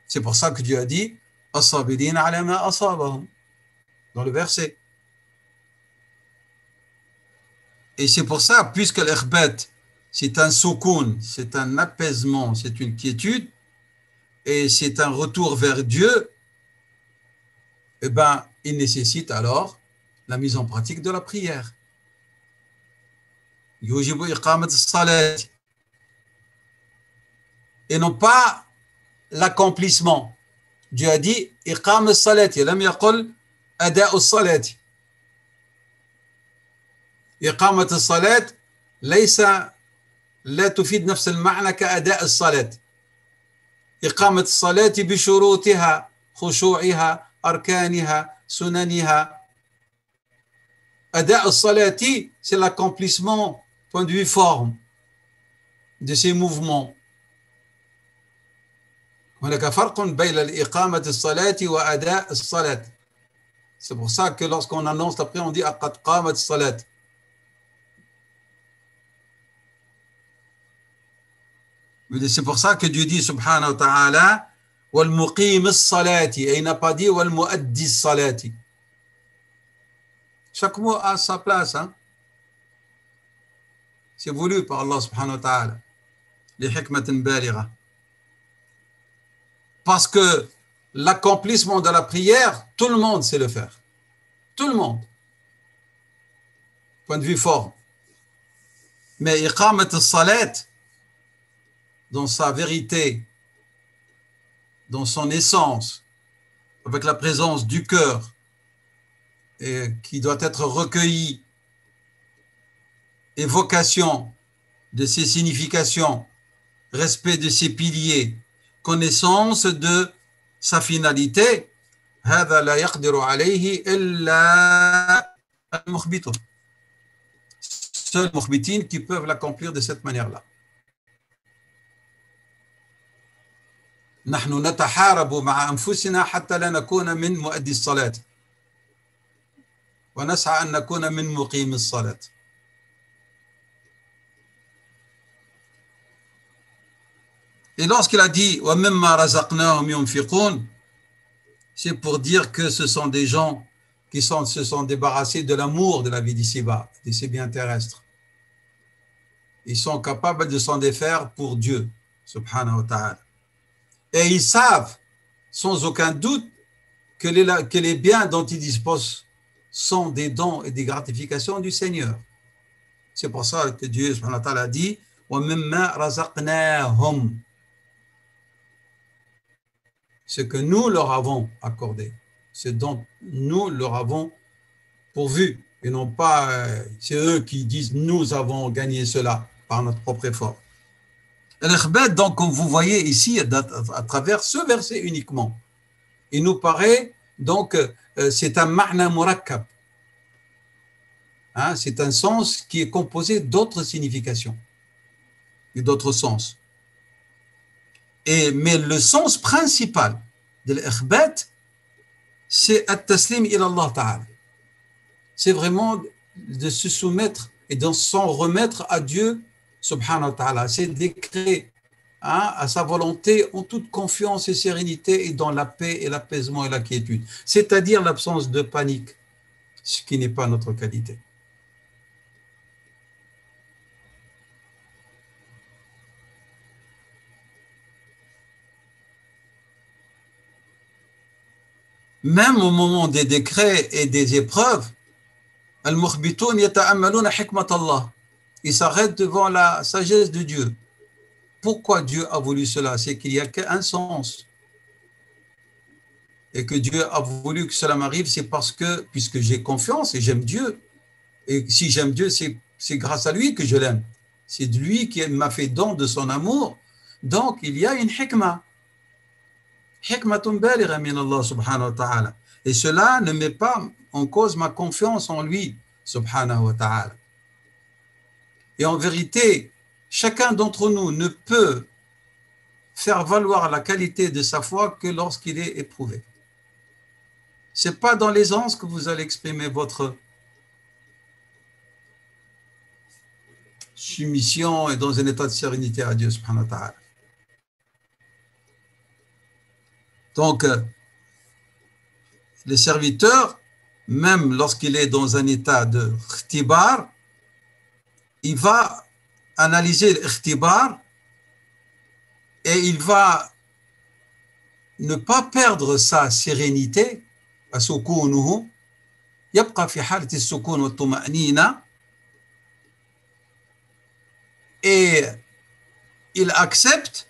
C'est pour ça que Dieu a dit الصابرين على ما أصابهم dans le verset. Et c'est pour ça, puisque l'ikhbat, c'est un soukoun, c'est un apaisement, c'est une quiétude, et c'est un retour vers Dieu, eh bien, il nécessite alors la mise en pratique de la prière. يوجب إقامة الصلاة. Et non pas l'accomplissement. Dieu a dit إقام الصلاة لم يقل أداء الصلاة. إقامة الصلاة ليس لا تفيد نفس المعنى كأداء الصلاة. إقامة الصلاة بشروطها خشوعها أركانها سننها. أداء الصلاة c'est l'accomplissement point de vue forme de ces mouvements. هناك فرق بين الإقامة الصلاة وأداء الصلاة. C'est pour ça que lorsqu'on annonce après on dit قد قامت الصلاة. C'est pour ça que Dieu dit subhanahu wa ta'ala والمقيم الصلاة, et il n'a pas dit والمؤدي الصلاة. Chaque mot a sa place, hein? C'est voulu par Allah subhanahu wa ta'ala. لحكمة بالغة. Parce que l'accomplissement de la prière, tout le monde sait le faire. Tout le monde. Point de vue fort. Mais iqamat al-salat, dans sa vérité, dans son essence, avec la présence du cœur, et qui doit être recueilli, évocation de ses significations, respect de ses piliers, connaissance de sa finalité, هذا لا يقدر عليه إلا المخبتون. Seuls les mukhbitin qui peuvent l'accomplir de cette manière-là. نحن نتحارب مع أنفسنا حتى لا نكون من مؤدي الصلاة ونسعى أن نكون من مقيم الصلاة. Et lorsqu'il a dit وَمِمَّا رَزَقْنَاهُمْ يُنْفِقُونَ, c'est pour dire que ce sont des gens qui se sont débarrassés de l'amour de la vie d'ici-bas, de ces biens terrestres. Ils sont capables de s'en défaire pour Dieu, subhanahu wa ta'ala. Et ils savent, sans aucun doute, que les biens dont ils disposent sont des dons et des gratifications du Seigneur. C'est pour ça que Dieu, subhanahu wa ta'ala, a dit وَمِمَّا رَزَقْنَاهُمْ, ce que nous leur avons accordé, ce dont nous leur avons pourvu, et non pas c'est eux qui disent nous avons gagné cela par notre propre effort. L'ikhbat, donc, comme vous voyez ici, à travers ce verset uniquement, il nous paraît, donc, c'est un ma'na murakkab. Hein, c'est un sens qui est composé d'autres significations et d'autres sens. Mais le sens principal de l'ikhbat, c'est at-taslim ila Allah ta'ala. C'est vraiment de se soumettre et de s'en remettre à Dieu subhanahu wa ta'ala. C'est d'écrire à sa volonté en toute confiance et sérénité et dans la paix et l'apaisement et la quiétude. C'est-à-dire l'absence de panique, ce qui n'est pas notre qualité. Même au moment des décrets et des épreuves, al-mukhbitoun yata'ammaluna hikmat Allah. Ils s'arrêtent devant la sagesse de Dieu. Pourquoi Dieu a voulu cela? C'est qu'il n'y a qu'un sens. Et que Dieu a voulu que cela m'arrive, c'est parce que, puisque j'ai confiance et j'aime Dieu, et si j'aime Dieu, c'est grâce à lui que je l'aime. C'est lui qui m'a fait don de son amour. Donc, il y a une hikmah. Hikmatun baligha min Allah subhanahu wa ta'ala. Et cela ne met pas en cause ma confiance en lui subhanahu wa ta'ala. Et en vérité, chacun d'entre nous ne peut faire valoir la qualité de sa foi que lorsqu'il est éprouvé. Ce n'est pas dans l'aisance que vous allez exprimer votre soumission et dans un état de sérénité à Dieu subhanahu wa ta'ala. Donc, le serviteur, même lorsqu'il est dans un état de ikhtibar, il va analyser l'ikhtibar et il va ne pas perdre sa sérénité, sukunuhu, yabqa fi halati as-sukun wa at-tuma'nina, et il accepte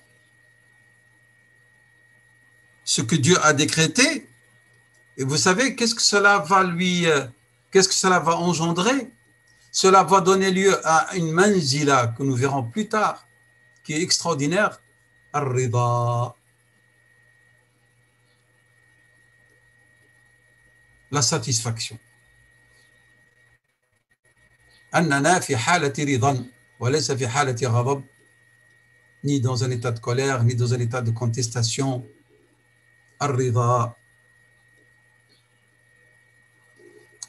ce que Dieu a décrété. Et vous savez, qu'est-ce que cela va engendrer? Cela va donner lieu à une manzila que nous verrons plus tard, qui est extraordinaire, ar-rida, la satisfaction. Annana fi halati ridan, wa laysa fi halati ghadab, ni dans un état de colère, ni dans un état de contestation. Ar-rida.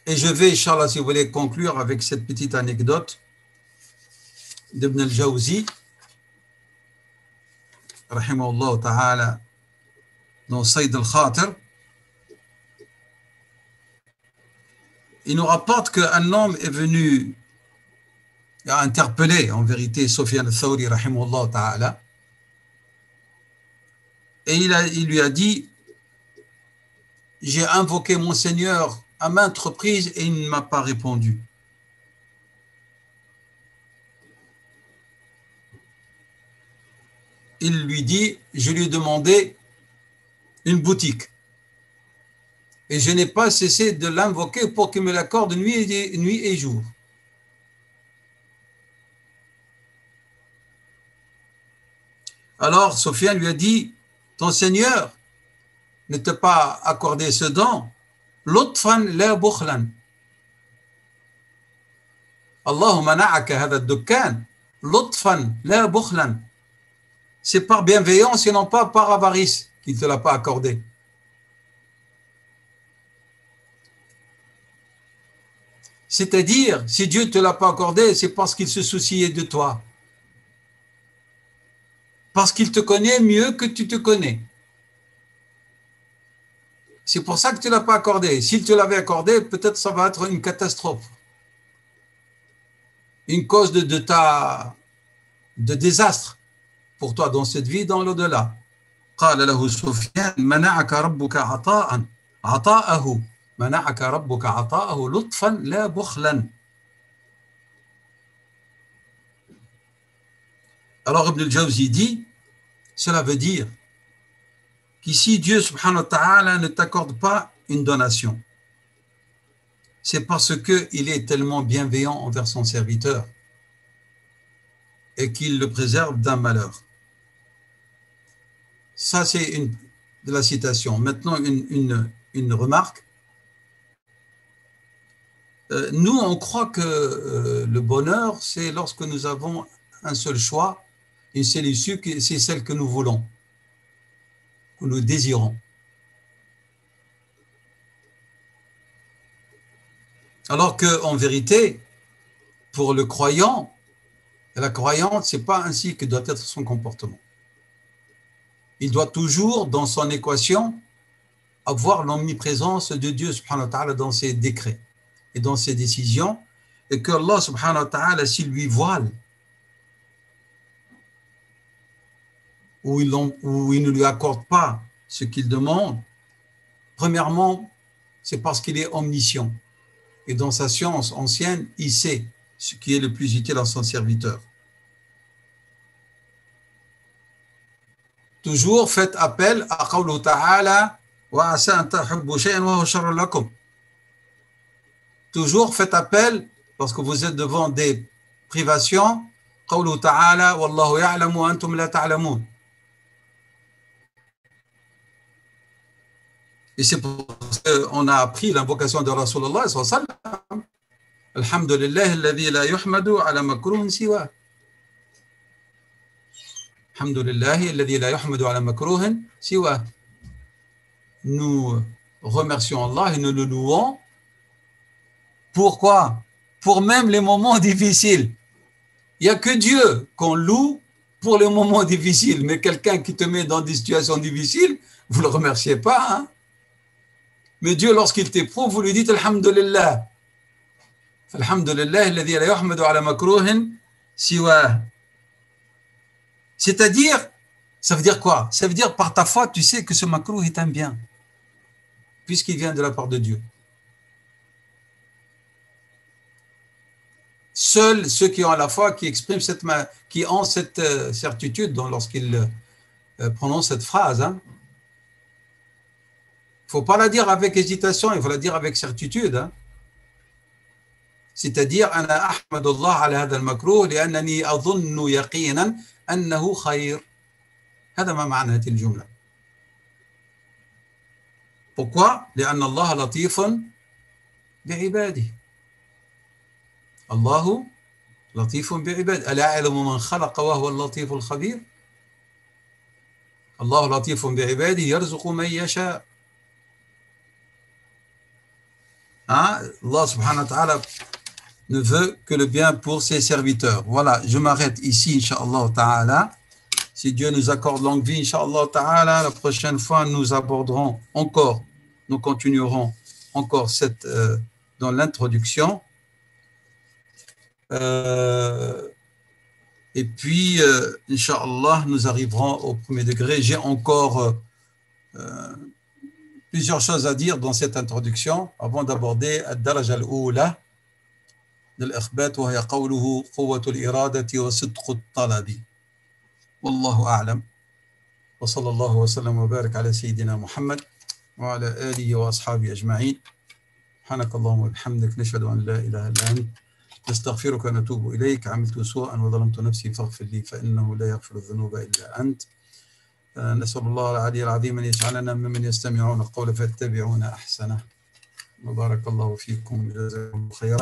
Et je vais, Inch'Allah, si vous voulez, conclure avec cette petite anecdote d'Ibn al-Jawzi, rahimahullah ta'ala, dans Saïd al-Khatir. Il nous rapporte qu'un homme est venu interpeller, en vérité, Sufyan al-Thawri, rahimahullah ta'ala, et il lui a dit: j'ai invoqué mon Seigneur à maintes reprises et il ne m'a pas répondu. Il lui dit: je lui ai demandé une boutique et je n'ai pas cessé de l'invoquer pour qu'il me l'accorde nuit et jour. Alors Sofiane lui a dit: ton Seigneur ne t'a pas accordé ce don, lutfan la bukhlan. Allahumma na'aka hadha ad-dukkan lutfan la bukhlan. C'est par bienveillance et non pas par avarice qu'il ne te l'a pas accordé. C'est-à-dire, si Dieu ne te l'a pas accordé, c'est parce qu'il se souciait de toi. Parce qu'il te connaît mieux que tu te connais. C'est pour ça que tu ne l'as pas accordé. S'il te l'avait accordé, peut-être ça va être une catastrophe. Une cause de désastre pour toi dans cette vie, dans l'au-delà. قال له سفيان منعك ربك عطاءه منعك ربك عطاءه لطفا لا بخلا. Alors Ibn al-Jawzi dit, cela veut dire qu'ici Dieu subhanahu wa ta'ala ne t'accorde pas une donation, c'est parce qu'il est tellement bienveillant envers son serviteur et qu'il le préserve d'un malheur. Ça, c'est de la citation. Maintenant, une remarque. Nous, on croit que le bonheur, c'est lorsque nous avons un seul choix, une seule issue, c'est celle que nous voulons, que nous désirons. Alors qu'en vérité, pour le croyant, et la croyante, ce n'est pas ainsi que doit être son comportement. Il doit toujours, dans son équation, avoir l'omniprésence de Dieu subhanahu wa ta'ala dans ses décrets et dans ses décisions, et que Allah subhanahu wa ta'ala, s'il lui voile, ou il ne lui accorde pas ce qu'il demande, premièrement, c'est parce qu'il est omniscient. Et dans sa science ancienne, il sait ce qui est le plus utile à son serviteur. Toujours faites appel à qawlu ta'ala wa asa an tuhibbu shay'an wa huwa sharrun lakum. Toujours faites appel lorsque vous êtes devant des privations. Qawlu ta'ala wallahu ya'lamu wa antum la ta'lamun. Et c'est pour ça qu'on a appris l'invocation de Rasulullah sallallahu alayhi wa sallam. Alhamdulillah alladhi la yuhmadu ala makruhin siwa. Alhamdulillah alladhi la yuhmadu ala makruhin siwa. Nous remercions Allah et nous le louons. Pourquoi? Pour même les moments difficiles. Il n'y a que Dieu qu'on loue pour les moments difficiles. Mais quelqu'un qui te met dans des situations difficiles, vous ne le remerciez pas. Hein? Mais Dieu, lorsqu'il t'éprouve, vous lui dites Alhamdulillah. Alhamdulillah, alladhi la yuhmadu ala makruhin siwa. C'est-à-dire, ça veut dire quoi? Ça veut dire par ta foi, tu sais que ce makruh est un bien, puisqu'il vient de la part de Dieu. Seuls ceux qui ont la foi, qui expriment qui ont cette certitude lorsqu'ils prononcent cette phrase. Hein. Il ne faut pas la dire avec hésitation, il faut la dire avec certitude. Hein. C'est-à-dire, أنا أحمد الله على هذا المكروه لأنني أظن يقينا أنه خير. هذا ما معنى هذه الجملة. Pourquoi? لأن الله لطيف بعباده. الله لطيف بعباده. ألا يعلم من خلق وهو اللطيف الخبير. الله لطيف بعباده يرزق من يشاء. Allah subhanahu wa ta'ala ne veut que le bien pour ses serviteurs. Voilà, je m'arrête ici, Inch'Allah ta'ala. Si Dieu nous accorde longue vie, Inch'Allah ta'ala, la prochaine fois, nous aborderons encore, nous continuerons encore dans l'introduction. Et puis, Inch'Allah, nous arriverons au premier degré. J'ai encore plusieurs choses à dire dans cette introduction avant d'aborder الدرجة الأولى للإخبات وهي قوله قوة الإرادة وصدق الطلب. والله أعلم وصلى الله وسلم وبارك على سيدنا محمد وعلى آله وأصحابه أجمعين. سبحانك اللهم وبحمدك نشهد أن لا إله إلا أنت نستغفرك ونتوب إليك. عملت سوءا وظلمت نفسي فاغفر لي فإنه لا يغفر الذنوب إلا أنت. نسأل الله العلي العظيم أن يجعلنا ممن يستمعون القول فيتبعون أحسنه. وبارك الله فيكم. جزاكم الله خيرا.